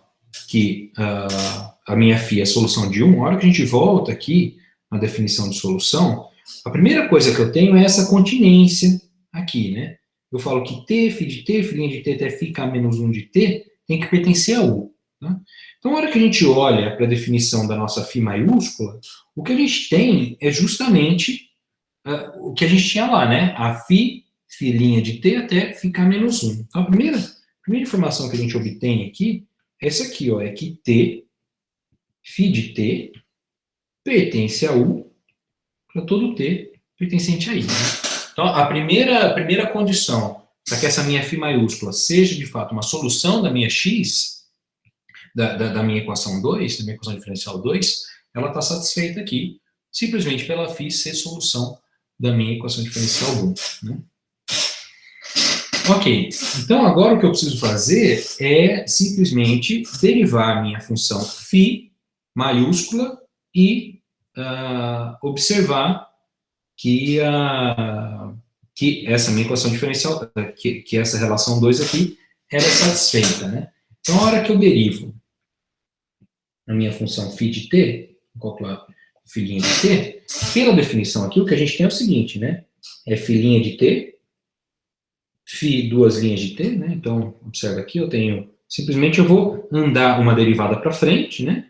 Speaker 1: que a minha φ é solução de 1, a hora que a gente volta aqui na definição de solução, a primeira coisa que eu tenho é essa continência aqui, né? Eu falo que t, φ de t, φ' de t até φk menos 1 de t tem que pertencer a U. Tá? Então, a hora que a gente olha para a definição da nossa φ maiúscula, o que a gente tem é justamente o que a gente tinha lá, né? A φ de t até φk menos 1. Então, a primeira informação que a gente obtém aqui é essa aqui, ó, é que t, φ de t, pertence a U para todo t pertencente a I. Né? Então, a primeira condição para que essa minha φ maiúscula seja, de fato, uma solução da minha x, da minha equação 2, da minha equação diferencial 2, ela está satisfeita aqui, simplesmente pela φ ser solução da minha equação diferencial 1. Né? Ok, então agora o que eu preciso fazer é simplesmente derivar a minha função φ maiúscula e observar que essa minha equação diferencial, que essa relação 2 aqui, ela é satisfeita. Né? Então, a hora que eu derivo a minha função φ de t, vou calcular φ de t, pela definição aqui, o que a gente tem é o seguinte, né? É φ de t, φ duas linhas de t, né? Então, observa aqui, eu tenho, simplesmente eu vou andar uma derivada para frente, né?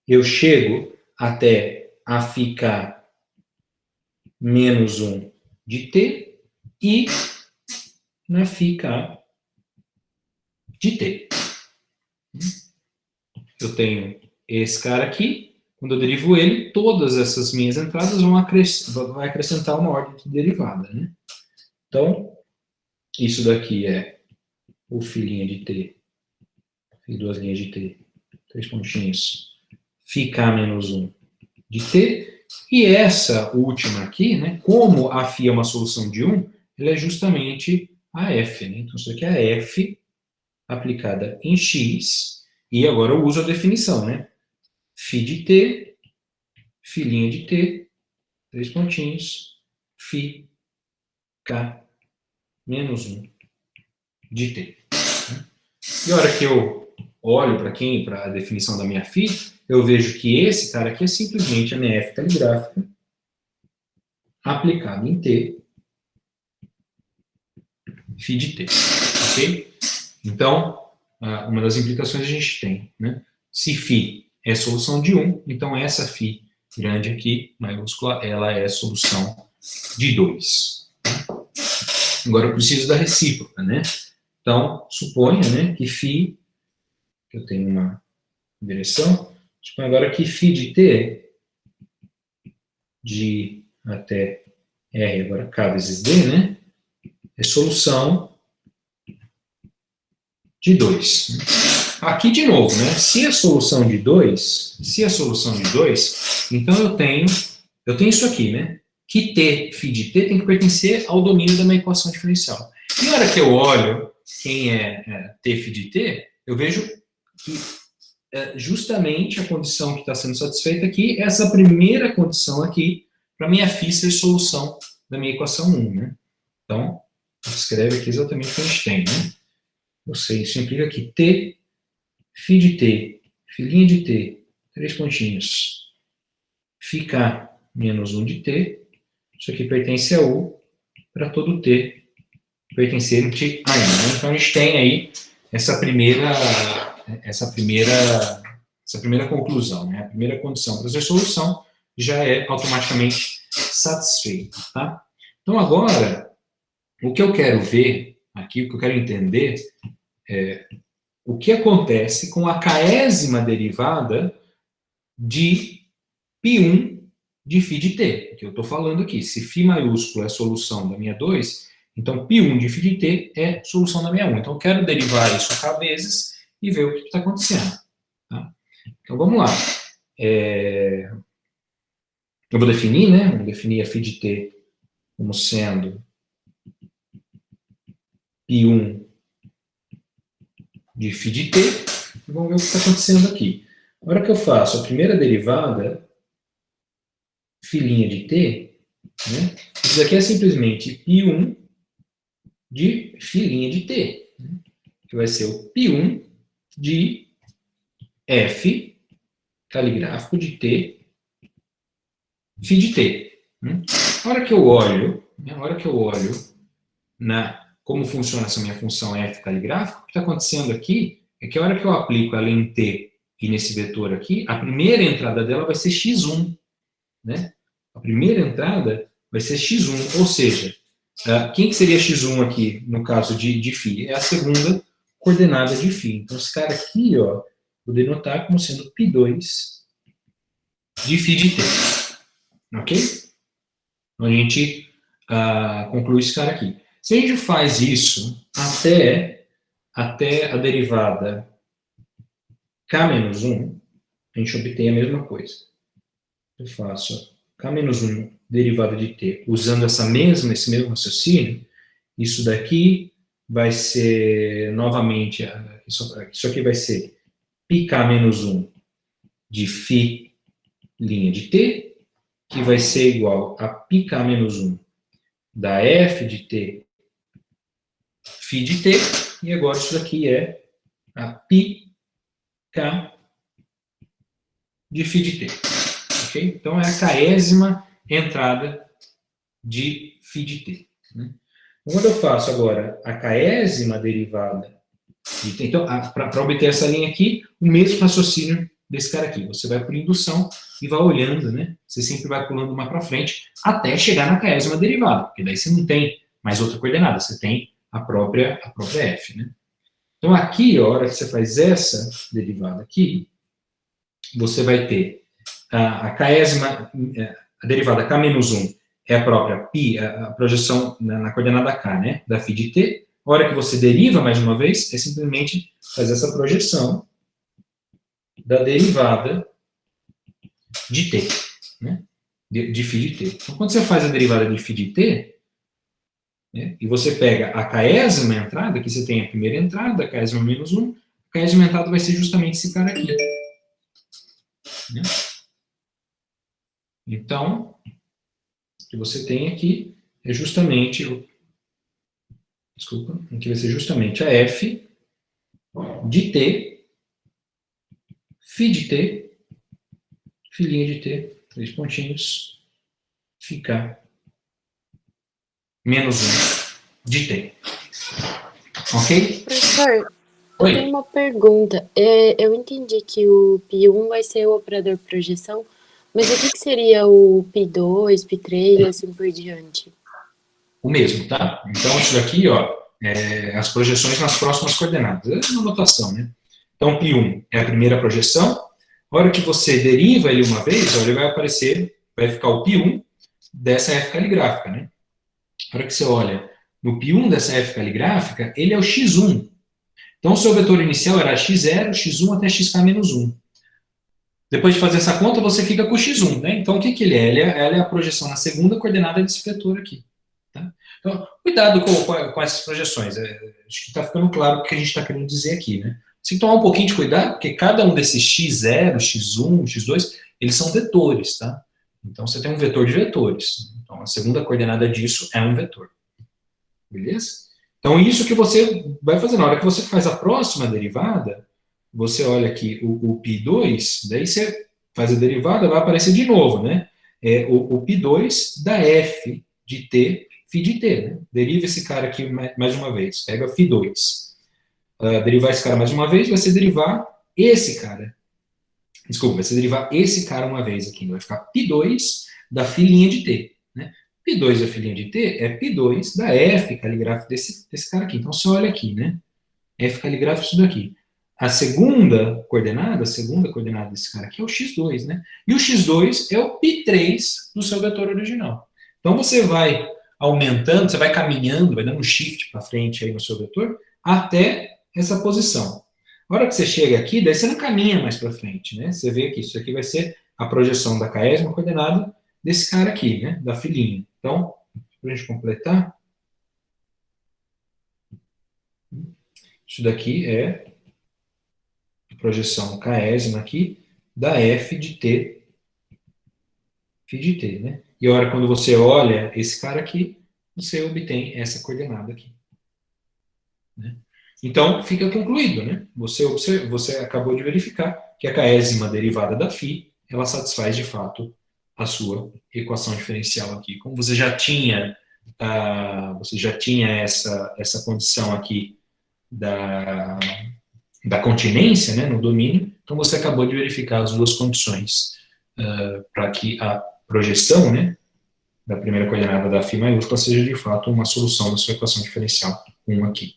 Speaker 1: Eu chego até a ficar menos 1 de t e na ficar de t. Eu tenho esse cara aqui, quando eu derivo ele, todas essas minhas entradas vão acrescentar uma ordem de derivada. Né? Então, isso daqui é o φ de t, e duas linhas de t, 3 pontinhos, ficar menos 1 de t, e essa última aqui, né, como a φ é uma solução de 1, ela é justamente a f. Né? Então, isso aqui é a f aplicada em x, e agora eu uso a definição, né? φ de t, φ' de t, 3 pontinhos, φ k menos 1 de t. E a hora que eu olho para a definição da minha φ, eu vejo que esse cara aqui é simplesmente a minha f caligráfica aplicada em t, φ de t. Ok? Então, uma das implicações a gente tem, né? Se φ é solução de 1, então essa φ grande aqui, maiúscula, ela é solução de 2. Agora eu preciso da recíproca, né? Então, suponha, né, que φ, que eu tenho uma direção, suponha agora que φ de t, de até R, agora K vezes D, né, é solução de 2. Aqui, de novo, né, se é solução de 2, então eu tenho isso aqui, né, que t, φ de t, tem que pertencer ao domínio da minha equação diferencial. E na hora que eu olho quem é t, φ de t, eu vejo que justamente a condição que está sendo satisfeita aqui é essa primeira condição aqui, para minha φ ser solução da minha equação 1. Né? Então, escreve aqui exatamente o que a gente tem. Né? Ou seja, isso implica que t, φ de t, φ' de t, 3 pontinhos, φk menos 1 de t, isso aqui pertence a U para todo t pertencente a N. Né? Então, a gente tem aí essa primeira conclusão. Né? A primeira condição para ser solução já é automaticamente satisfeita. Tá? Então, agora, o que eu quero ver aqui, o que eu quero entender é o que acontece com a késima derivada de π1 de φ de t, que eu estou falando aqui. Se φ maiúsculo é a solução da minha 2, então π1 de φ de t é solução da minha 1. Então, eu quero derivar isso k vezes e ver o que está acontecendo. Tá? Então, vamos lá. Eu vou definir, né? Vou definir a φ de t como sendo π1 de φ de t, e vamos ver o que está acontecendo aqui. Na hora que eu faço a primeira derivada, φ' de t, né, isso daqui é simplesmente π1 de φ' de t, né, que vai ser o π1 de f caligráfico de t, φ de t. Né. Na hora que eu olho, como funciona essa minha função f caligráfica, o que está acontecendo aqui é que a hora que eu aplico ela em t e nesse vetor aqui, a primeira entrada dela vai ser x1. Né? A primeira entrada vai ser x1, ou seja, quem que seria x1 aqui, no caso de φ? É a segunda coordenada de φ. Então, esse cara aqui, ó, vou denotar como sendo π2 de φ de t. Ok? Então, a gente conclui esse cara aqui. Se a gente faz isso até a derivada k-1, a gente obtém a mesma coisa. Eu faço k-1 derivada de t usando esse mesmo raciocínio, isso daqui vai ser, novamente, isso aqui vai ser πk-1 de φ' de t, que vai ser igual a πk-1 da f de t φ de t, e agora isso daqui é a πk de φ de t. Okay? Então, é a késima entrada de φ de t. Né? Quando eu faço agora a késima derivada de t, então, para obter essa linha aqui, o mesmo raciocínio desse cara aqui. Você vai por indução e vai olhando, né? Você sempre vai pulando uma para frente até chegar na késima derivada, porque daí você não tem mais outra coordenada, você tem a própria f. Né? Então, aqui, a hora que você faz essa derivada aqui, você vai ter a késima, a derivada k-1 é a própria π, a projeção na coordenada k, né, da φ de t. A hora que você deriva mais uma vez, é simplesmente fazer essa projeção da derivada de t, né, de φ de t. Então, quando você faz a derivada de φ de t, né, e você pega a késima entrada, aqui você tem a primeira entrada, a késima menos 1, a késima entrada vai ser justamente esse cara aqui. Né? Então, o que você tem aqui é justamente, aqui vai ser justamente a f de t, φ de t, φ' de t, 3 pontinhos, ficar menos 1 de t. Ok?
Speaker 5: Professor, eu
Speaker 1: Oi.
Speaker 5: tenho uma pergunta. Eu entendi que o π1 vai ser o operador projeção, mas o que seria o π2, π3 e assim por diante?
Speaker 1: O mesmo, tá? Então, isso daqui, ó, as projeções nas próximas coordenadas. É uma notação, né? Então, π1 é a primeira projeção. A hora que você deriva ele uma vez, ó, ele vai aparecer, vai ficar o π1 dessa f caligráfica, né? A hora que você olha no π1 dessa f caligráfica, ele é o x1. Então, o seu vetor inicial era x0, x1 até xk-1. Depois de fazer essa conta, você fica com o x1, né? Então, o que ele é? Ela é a projeção na segunda coordenada desse vetor aqui. Tá? Então, cuidado com essas projeções. Acho que está ficando claro o que a gente está querendo dizer aqui, né? Você tem que tomar um pouquinho de cuidado, porque cada um desses x0, x1, x2, eles são vetores, tá? Então, você tem um vetor de vetores. Então, a segunda coordenada disso é um vetor. Beleza? Então, isso que você vai fazer. Na hora que você faz a próxima derivada, você olha aqui o π2, daí você faz a derivada, vai aparecer de novo, né? O π2 da f de t, φ de t, né? Deriva esse cara aqui mais uma vez, pega φ2. Derivar esse cara mais uma vez, vai ser derivar esse cara. Desculpa, vai ser derivar esse cara uma vez aqui. Vai ficar π2 da φ' de t, né? π2 da φ' de t é π2 da f caligráfica desse cara aqui. Então, você olha aqui, né? F caligráfico isso daqui. A segunda coordenada desse cara aqui é o x2, né? E o x2 é o π3 do seu vetor original. Então, você vai aumentando, você vai caminhando, vai dando um shift para frente aí no seu vetor, até essa posição. A hora que você chega aqui, daí você não caminha mais para frente, né? Você vê que isso aqui vai ser a projeção da késima coordenada desse cara aqui, né? Da filhinha. Então, para a gente completar, isso daqui é projeção késima aqui da f de t, né? E a hora quando você olha esse cara aqui, você obtém essa coordenada aqui. Né? Então, fica concluído, né? Você acabou de verificar que a késima derivada da φ, ela satisfaz, de fato, a sua equação diferencial aqui. Como você já tinha essa condição aqui da continência, né, no domínio, então você acabou de verificar as duas condições para que a projeção, né, da primeira coordenada da φ maiúscula seja, de fato, uma solução da sua equação diferencial 1 aqui.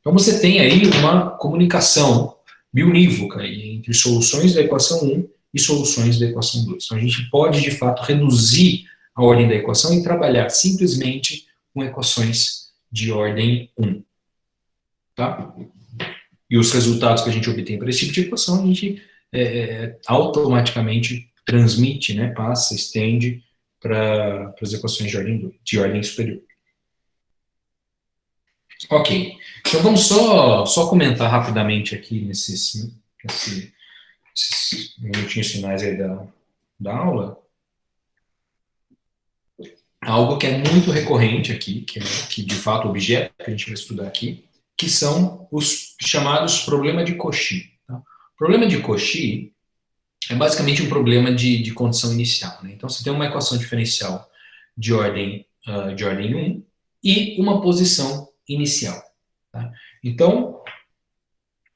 Speaker 1: Então, você tem aí uma comunicação biunívoca aí entre soluções da equação 1 e soluções da equação 2. Então, a gente pode, de fato, reduzir a ordem da equação e trabalhar simplesmente com equações de ordem 1. Tá? E os resultados que a gente obtém para esse tipo de equação, a gente automaticamente transmite, né, passa, estende para as equações de ordem superior. Ok, então vamos só comentar rapidamente aqui nesses minutinhos finais aí da aula, algo que é muito recorrente aqui, que de fato o objeto que a gente vai estudar aqui, que são os chamados problemas de Cauchy. Tá? O problema de Cauchy é basicamente um problema de condição inicial. Né? Então, você tem uma equação diferencial de ordem 1 e uma posição inicial. Tá? Então,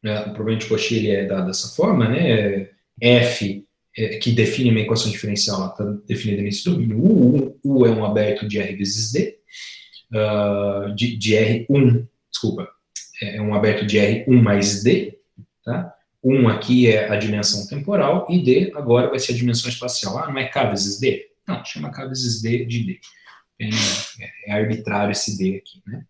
Speaker 1: o problema de Cauchy ele é dado dessa forma, né? F, que define uma equação diferencial, está definida nesse domínio. U é um aberto de R vezes D, de R1, desculpa, é um aberto de R1 mais D, tá? 1 aqui é a dimensão temporal, e D agora vai ser a dimensão espacial. Não é K vezes D? Não, chama K vezes D de D. É arbitrário esse D aqui, né?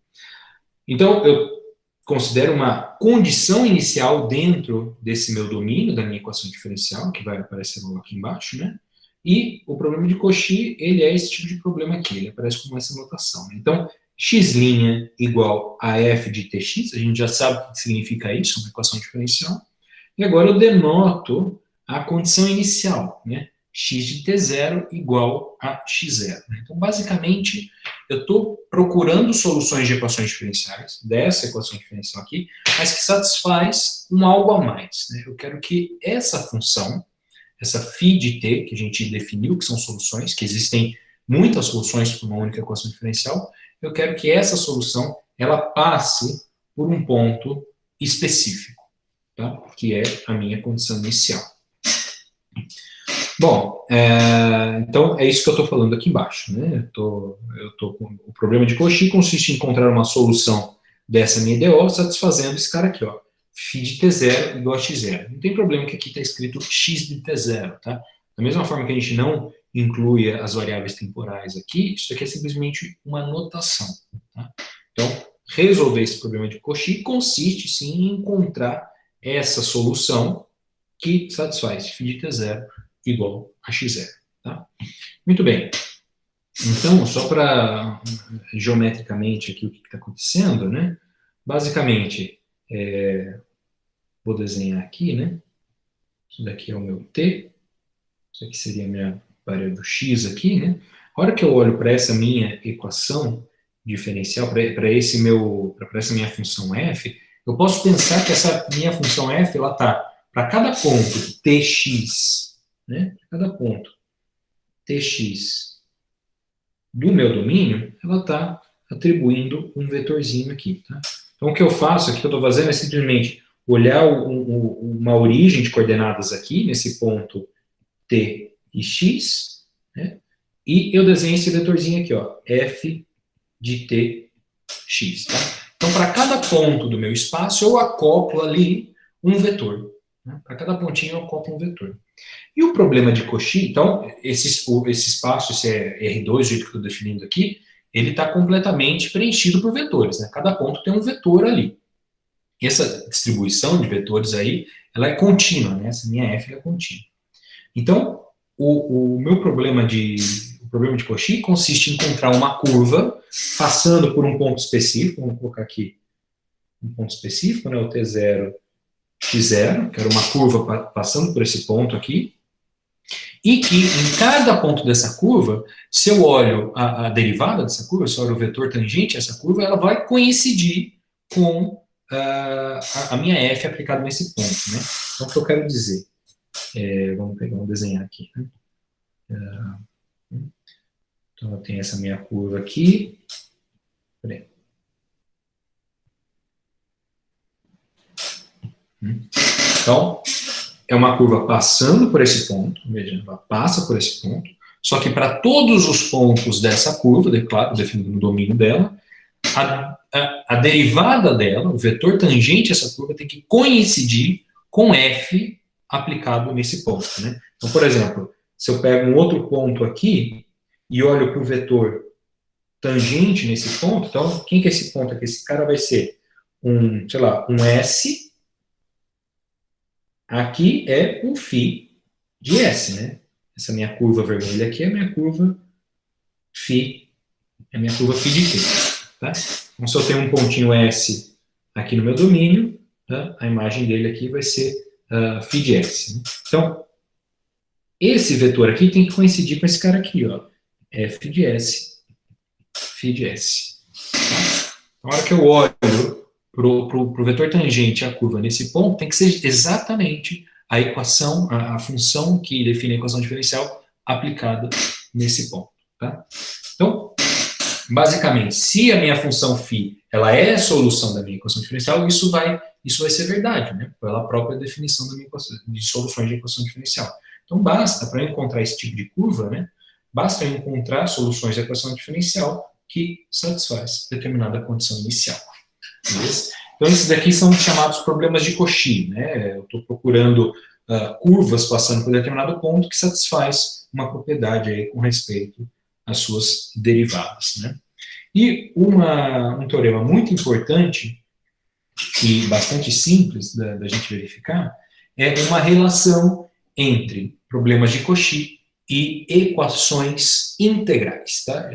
Speaker 1: Então, eu considero uma condição inicial dentro desse meu domínio, da minha equação diferencial, que vai aparecer logo aqui embaixo, né? E o problema de Cauchy, ele é esse tipo de problema aqui, ele aparece com essa notação. Né? Então, x' igual a f de tx, a gente já sabe o que significa isso, uma equação diferencial. E agora eu denoto a condição inicial, né? X de t0 igual a x0. Né? Então, basicamente, eu estou procurando soluções de equações diferenciais, dessa equação diferencial aqui, mas que satisfaz um algo a mais. Né? Eu quero que essa função, essa φ de t, que a gente definiu que são soluções, que existem muitas soluções para uma única equação diferencial, eu quero que essa solução ela passe por um ponto específico, tá? Que é a minha condição inicial. Bom, então é isso que eu estou falando aqui embaixo. Né? O problema de Cauchy consiste em encontrar uma solução dessa minha EDO satisfazendo esse cara aqui, ó, φ de t0 igual a x0. Não tem problema que aqui está escrito x de t0, tá? Da mesma forma que a gente não inclui as variáveis temporais aqui, isso aqui é simplesmente uma notação. Tá? Então, resolver esse problema de Cauchy consiste, sim, em encontrar essa solução que satisfaz φ de t0 igual a x0. Tá? Muito bem. Então, só para geometricamente aqui o que está acontecendo, né? Basicamente, vou desenhar aqui, né? Isso daqui é o meu t, isso aqui seria a minha variável x aqui, né? A hora que eu olho para essa minha equação diferencial, para essa minha função f, eu posso pensar que essa minha função f, ela está para cada ponto tx, né? Cada ponto tx do meu domínio, ela está atribuindo um vetorzinho aqui. Tá? Então, o que eu faço aqui, que eu estou fazendo, é simplesmente olhar uma origem de coordenadas aqui, nesse ponto t e x, né? E eu desenho esse vetorzinho aqui, ó, f de tx. Tá? Então, para cada ponto do meu espaço, eu acoplo ali um vetor. Né? Para cada pontinho, eu acoplo um vetor. E o problema de Cauchy, então, esse espaço, esse R2, o jeito que eu estou definindo aqui, ele está completamente preenchido por vetores. Né? Cada ponto tem um vetor ali. E essa distribuição de vetores aí, ela é contínua, né? Essa minha F é contínua. Então, o meu problema de Cauchy consiste em encontrar uma curva passando por um ponto específico, vamos colocar aqui um ponto específico, né? O T0 x0, que era uma curva passando por esse ponto aqui, e que em cada ponto dessa curva, se eu olho a derivada dessa curva, se eu olho o vetor tangente a essa curva, ela vai coincidir com a minha f aplicada nesse ponto, né? Então, o que eu quero dizer? Vamos desenhar aqui, né? Então, eu tenho essa minha curva aqui. Peraí. Então, é uma curva passando por esse ponto, veja, ela passa por esse ponto, só que para todos os pontos dessa curva, claro, definido no domínio dela, a derivada dela, o vetor tangente a essa curva, tem que coincidir com f aplicado nesse ponto, né? Então, por exemplo, se eu pego um outro ponto aqui e olho para o vetor tangente nesse ponto, então, quem que é esse ponto aqui? Esse cara vai ser sei lá, um S. Aqui é um φ de S, né? Essa minha curva vermelha aqui é a minha curva φ, é a minha curva φ de t, tá? Então, se eu tenho um pontinho S aqui no meu domínio, tá? A imagem dele aqui vai ser φ de S, né? Então, esse vetor aqui tem que coincidir com esse cara aqui, ó, f de S, φ de S. Tá? Na hora que eu olho para o vetor tangente à curva nesse ponto, tem que ser exatamente a equação, a função que define a equação diferencial aplicada nesse ponto. Tá? Então, basicamente, se a minha função φ ela é a solução da minha equação diferencial, isso vai ser verdade, né? Pela própria definição da minha equação, de soluções de equação diferencial. Então, basta, para eu encontrar esse tipo de curva, né? Basta eu encontrar soluções da equação diferencial que satisfaz determinada condição inicial. Beleza? Então, esses daqui são chamados problemas de Cauchy, né? Eu estou procurando curvas passando por determinado ponto que satisfaz uma propriedade aí com respeito às suas derivadas, né? E um teorema muito importante e bastante simples da gente verificar é uma relação entre problemas de Cauchy e equações integrais, tá?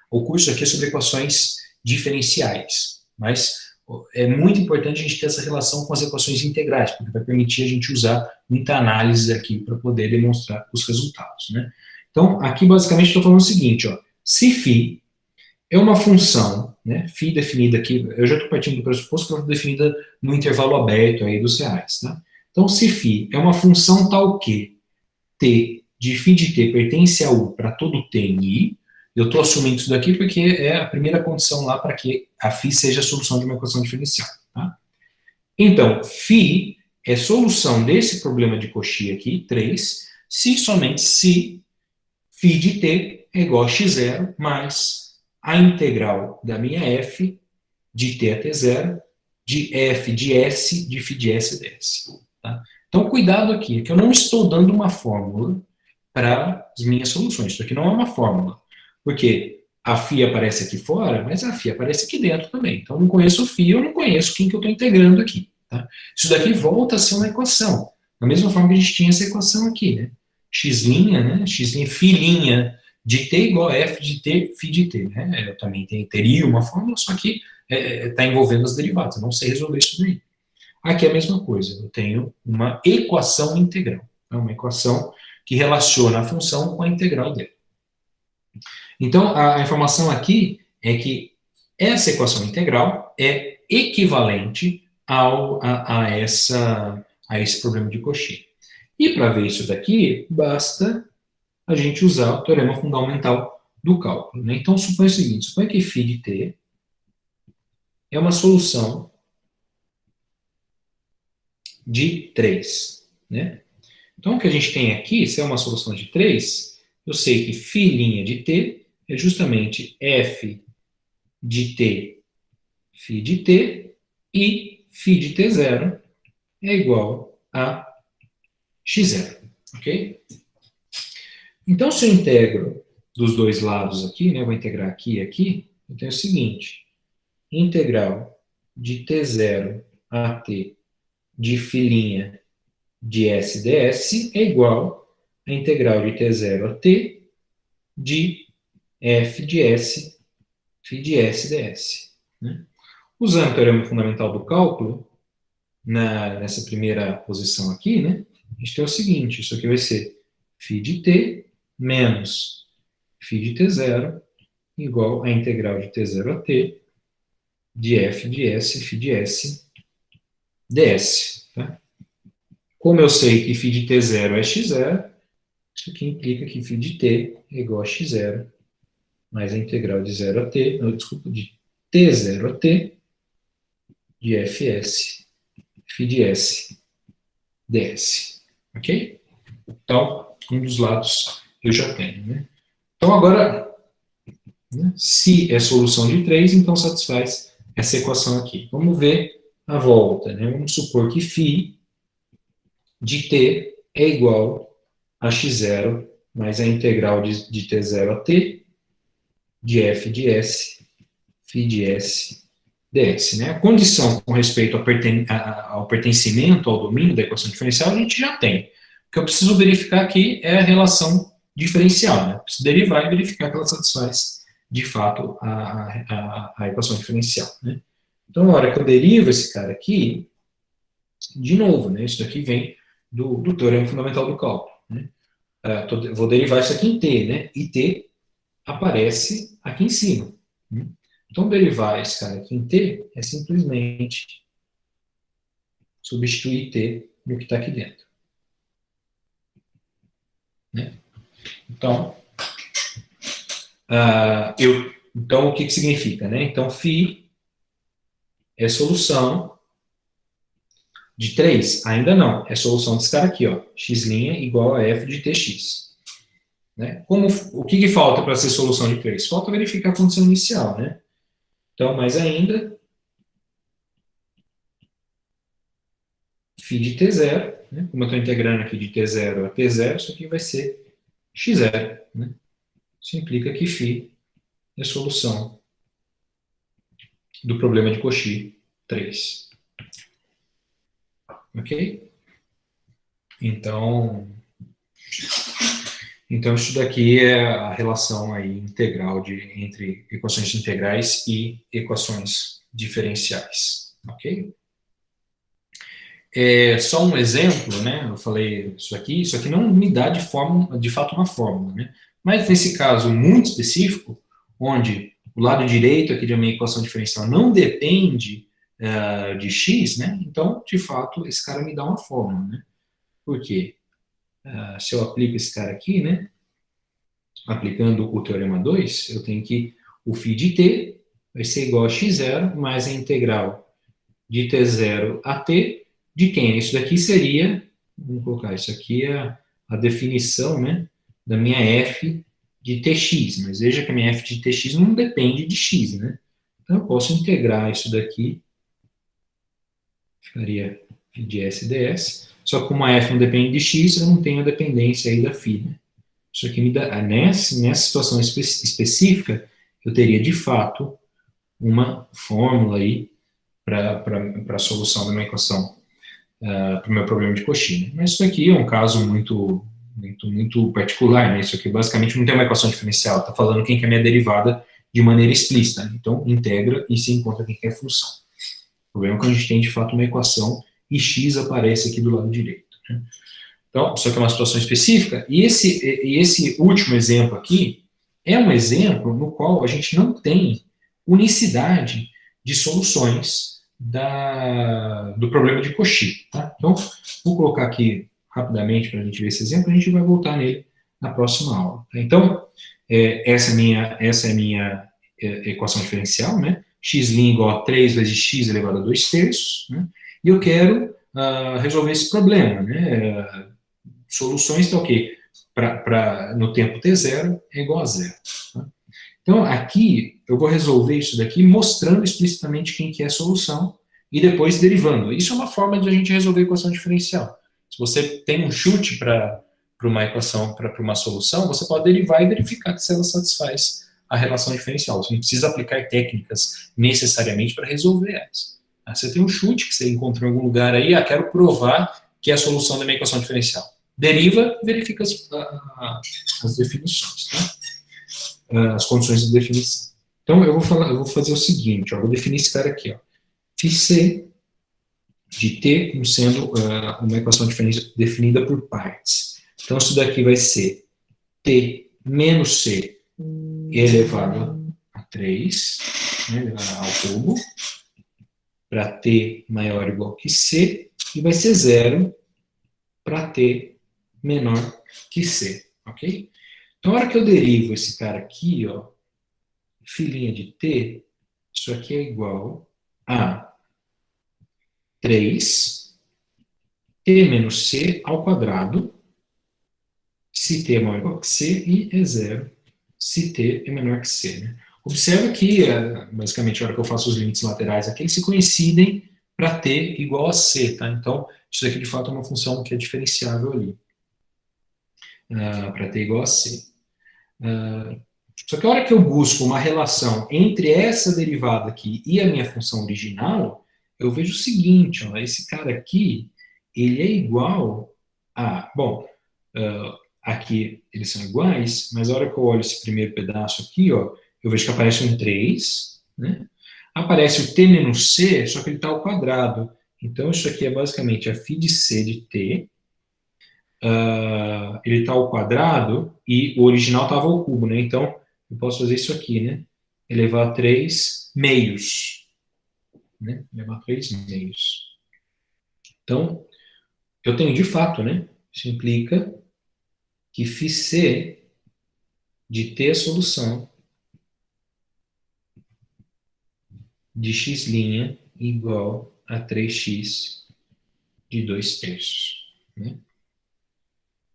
Speaker 1: O curso aqui é sobre equações diferenciais, mas é muito importante a gente ter essa relação com as equações integrais, porque vai permitir a gente usar muita análise aqui para poder demonstrar os resultados, né? Então, aqui basicamente estou falando o seguinte, ó, se φ é uma função, né, φ definida aqui, eu já estou partindo do pressuposto que ela é definida no intervalo aberto aí dos reais, tá? Então, se φ é uma função tal que t de φ de t pertence a U para todo t em I, eu estou assumindo isso daqui porque é a primeira condição lá para que a φ seja a solução de uma equação diferencial. Tá? Então, φ é solução desse problema de Cauchy aqui, 3, se somente se φ de t é igual a x0 mais a integral da minha f de t até 0 de f de s de φ de s ds. Tá? Então, cuidado aqui, que eu não estou dando uma fórmula para as minhas soluções. Isso aqui não é uma fórmula. Porque a φ aparece aqui fora, mas a φ aparece aqui dentro também. Então, eu não conheço o φ, eu não conheço quem que eu estou integrando aqui. Tá? Isso daqui volta a ser uma equação. Da mesma forma que a gente tinha essa equação aqui, né? X', né? X', φ' de t igual a f de t, φ de t. Né? Eu também teria uma fórmula, só que está envolvendo as derivadas. Eu não sei resolver isso daí. Aqui é a mesma coisa. Eu tenho uma equação integral. É uma equação que relaciona a função com a integral dela. Então, a informação aqui é que essa equação integral é equivalente a esse problema de Cauchy. E para ver isso daqui, basta a gente usar o teorema fundamental do cálculo. Né? Então, suponha o seguinte, suponha que φ de t é uma solução de 3. Né? Então, o que a gente tem aqui, se é uma solução de 3, eu sei que φ' de t é justamente f de t, φ de t, e φ de t0 é igual a x0, ok? Então, se eu integro dos dois lados aqui, né, eu vou integrar aqui e aqui, eu tenho o seguinte, integral de t0 a t de φ' de s ds é igual a integral de t0 a t de f de s φ de s ds. Né? Usando o teorema fundamental do cálculo, nessa primeira posição aqui, né, a gente tem o seguinte, isso aqui vai ser φ de t menos φ de t0 igual a integral de t0 a t de f de s, φ de s, ds. Tá? Como eu sei que φ de t0 é x0, isso aqui implica que φ de t é igual a x0 mais a integral de 0 a t, não, desculpa, de t0 a t de fs, φ de s, ds. Ok? Então, um dos lados eu já tenho. Né? Então, agora, né, se é solução de 3, então satisfaz essa equação aqui. Vamos ver a volta. Né? Vamos supor que φ de t é igual a x0 mais a integral de t0 a t de f de s, φ de s, ds. Né? A condição com respeito ao pertencimento ao domínio da equação diferencial a gente já tem. O que eu preciso verificar aqui é a relação diferencial. Né? Eu preciso derivar e verificar que ela satisfaz, de fato, a equação diferencial. Né? Então, na hora que eu derivo esse cara aqui, de novo, né? Isso daqui vem do teorema fundamental do cálculo. Né? Vou derivar isso aqui em t, né? E t aparece aqui em cima. Né? Então, derivar esse cara aqui em t é simplesmente substituir t no que está aqui dentro. Né? Então, então, o que significa? Né? Então, φ é solução de 3? Ainda não. É solução desse cara aqui, ó, x' igual a f de tx. Né? O que falta para ser solução de 3? Falta verificar a condição inicial. Né? Então, mais ainda, φ de t0, né? Como eu estou integrando aqui de t0 a t0, isso aqui vai ser x0. Né? Isso implica que φ é solução do problema de Cauchy 3. Ok? Então, isso daqui é a relação aí integral entre equações integrais e equações diferenciais. Ok? Só um exemplo, né? Eu falei isso aqui não me dá de fato uma fórmula, né? Mas nesse caso muito específico, onde o lado direito aqui de minha equação diferencial não depende de x, né? Então, de fato, esse cara me dá uma fórmula, né? Por quê? Se eu aplico esse cara aqui, né? Aplicando o teorema 2, eu tenho que o φ de t vai ser igual a x0 mais a integral de t0 a t de quem? Isso daqui seria, vamos colocar, isso aqui é a definição, né, da minha f de tx, mas veja que a minha f de tx não depende de x, né? Então eu posso integrar isso daqui, ficaria φ de s ds, só que como a f não depende de x, eu não tenho a dependência aí da φ, né? Isso aqui me dá, nessa situação específica, eu teria de fato uma fórmula aí para a solução da minha equação, para o meu problema de Cauchy. Mas isso aqui é um caso muito particular, né? Isso aqui basicamente não tem uma equação diferencial, está falando quem que é a minha derivada de maneira explícita. Então, integra e se encontra quem que é a função. O problema é que a gente tem, de fato, uma equação e x aparece aqui do lado direito. Né? Então, isso aqui é uma situação específica, e esse último exemplo aqui é um exemplo no qual a gente não tem unicidade de soluções do problema de Cauchy. Tá? Então, vou colocar aqui rapidamente para a gente ver esse exemplo, a gente vai voltar nele na próxima aula. Tá? Então, essa é a minha equação diferencial, né? x' igual a 3 vezes x elevado a 2/3, né? E eu quero resolver esse problema, né? Soluções estão ok, no tempo t0 é igual a 0. Tá? Então, aqui, eu vou resolver isso daqui mostrando explicitamente quem que é a solução e depois derivando. Isso é uma forma de a gente resolver a equação diferencial. Se você tem um chute para uma equação, para uma solução, você pode derivar e verificar se ela satisfaz a relação diferencial. Você não precisa aplicar técnicas necessariamente para resolver elas. Você tem um chute que você encontrou em algum lugar aí, quero provar que é a solução da minha equação diferencial. Deriva e verifica as definições, tá? As condições de definição. Então, eu vou fazer o seguinte, ó, vou definir esse cara aqui, ó. Φc de t como sendo uma equação definida por partes. Então, isso daqui vai ser t menos c elevado a 3, né, elevado ao cubo, para t maior ou igual que c, e vai ser 0 para t menor que c, ok? Então, a hora que eu derivo esse cara aqui, ó, filinha de t, isso aqui é igual a 3 t menos c ao quadrado, se t é maior ou igual que c, e é 0 se t é menor que c. Né? Observa que, basicamente, a hora que eu faço os limites laterais aqui, eles se coincidem para t igual a c. Tá? Então, isso aqui, de fato, é uma função que é diferenciável ali, para t igual a c. Só que a hora que eu busco uma relação entre essa derivada aqui e a minha função original, eu vejo o seguinte, ó, esse cara aqui, ele é igual a... Bom, aqui eles são iguais, mas a hora que eu olho esse primeiro pedaço aqui, ó, eu vejo que aparece um 3, né? Aparece o t menos c, só que ele está ao quadrado. Então, isso aqui é basicamente a φ de c de t. Ele está ao quadrado e o original estava ao cubo, né? Então, eu posso fazer isso aqui, né? Elevar a 3 meios. Né? Elevar a 3 meios. Então, eu tenho de fato, né? Isso implica que φc de t é a solução de x' igual a 3x de 2/3. Né?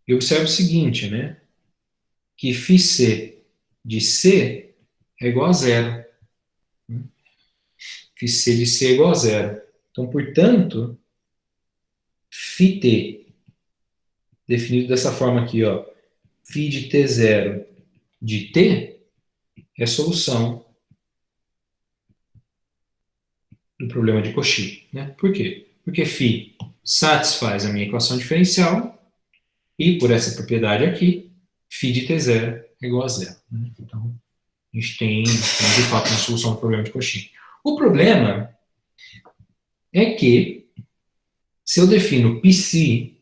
Speaker 1: E observe o seguinte, né? Que φc de c é igual a 0. Né? φc de c é igual a 0. Então, portanto, φt, definido dessa forma aqui, ó, φ de t0 de t é a solução do problema de Cauchy. Né? Por quê? Porque φ satisfaz a minha equação diferencial e, por essa propriedade aqui, φ de t0 é igual a 0. Né? Então, a gente tem, de fato, uma solução do problema de Cauchy. O problema é que, se eu defino πc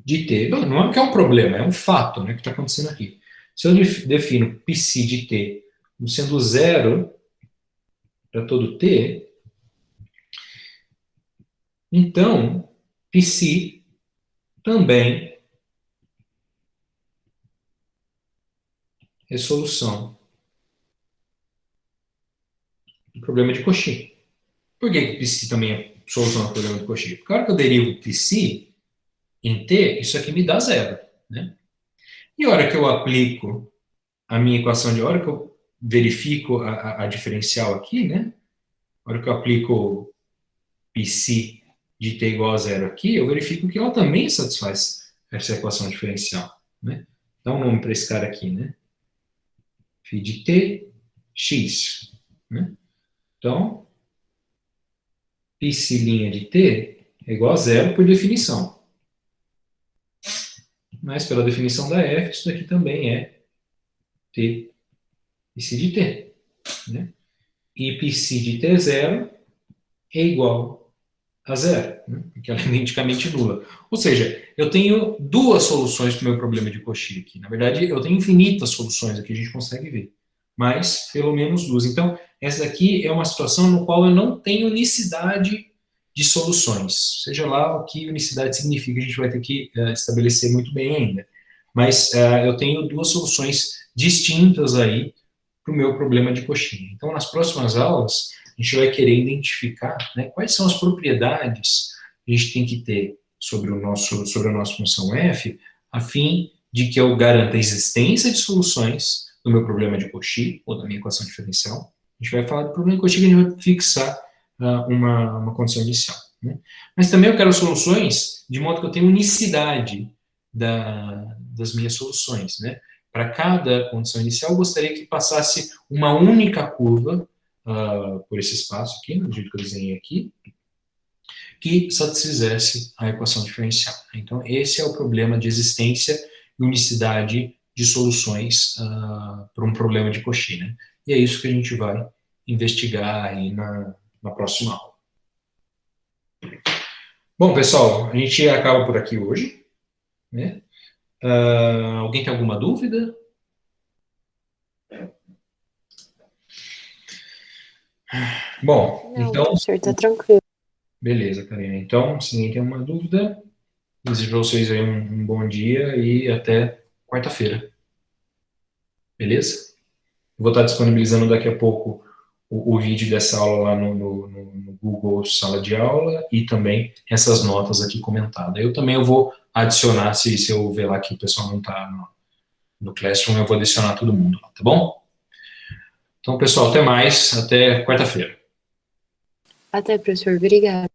Speaker 1: de t, não é que é um problema, é um fato, né, que está acontecendo aqui. Se eu defino πc de t como sendo 0 para todo t, então πc também é solução do problema de Cauchy. Por que πc também é solução do problema de Cauchy? Porque a hora que eu derivo πc em t, isso aqui me dá 0. Né? E a hora que eu aplico a minha equação a hora que eu verifico a diferencial aqui, né? A hora que eu aplico πc de t igual a 0 aqui, eu verifico que ela também satisfaz essa equação diferencial. Né? Dá um nome para esse cara aqui, né? φ de t, x. Né? Então, πc' de t é igual a 0 por definição. Mas pela definição da f, isso daqui também é t πc de t. Né? E πc de t0 é igual a 0, né? Porque ela é identicamente nula. Ou seja, eu tenho duas soluções para o meu problema de Cauchy aqui. Na verdade, eu tenho infinitas soluções aqui, a gente consegue ver. Mas, pelo menos duas. Então, essa daqui é uma situação no qual eu não tenho unicidade de soluções. Seja lá o que unicidade significa, a gente vai ter que estabelecer muito bem ainda. Mas eu tenho duas soluções distintas aí para o meu problema de Cauchy. Então, nas próximas aulas, a gente vai querer identificar, né, quais são as propriedades que a gente tem que ter sobre a nossa função f, a fim de que eu garanta a existência de soluções do meu problema de Cauchy, ou da minha equação diferencial. A gente vai falar do problema de Cauchy, que a gente vai fixar uma condição inicial. Né? Mas também eu quero soluções de modo que eu tenha unicidade das minhas soluções. Né? Para cada condição inicial, eu gostaria que passasse uma única curva por esse espaço aqui, no jeito que eu desenhei aqui, que satisfizesse a equação diferencial. Então, esse é o problema de existência e unicidade de soluções para um problema de Cauchy. Né? E é isso que a gente vai investigar aí na próxima aula. Bom, pessoal, a gente acaba por aqui hoje, né? Alguém tem alguma dúvida? Bom,
Speaker 5: Não,
Speaker 1: então,
Speaker 5: professor, tá tranquilo.
Speaker 1: beleza, Karina. Então, se ninguém tem uma dúvida, desejo para vocês aí um bom dia e até quarta-feira. Beleza? Vou estar disponibilizando daqui a pouco o vídeo dessa aula lá no Google Sala de Aula e também essas notas aqui comentadas. Eu vou adicionar, se eu ver lá que o pessoal não está no Classroom, eu vou adicionar todo mundo lá, tá bom? Então, pessoal, até mais, até quarta-feira.
Speaker 5: Até, professor. Obrigada.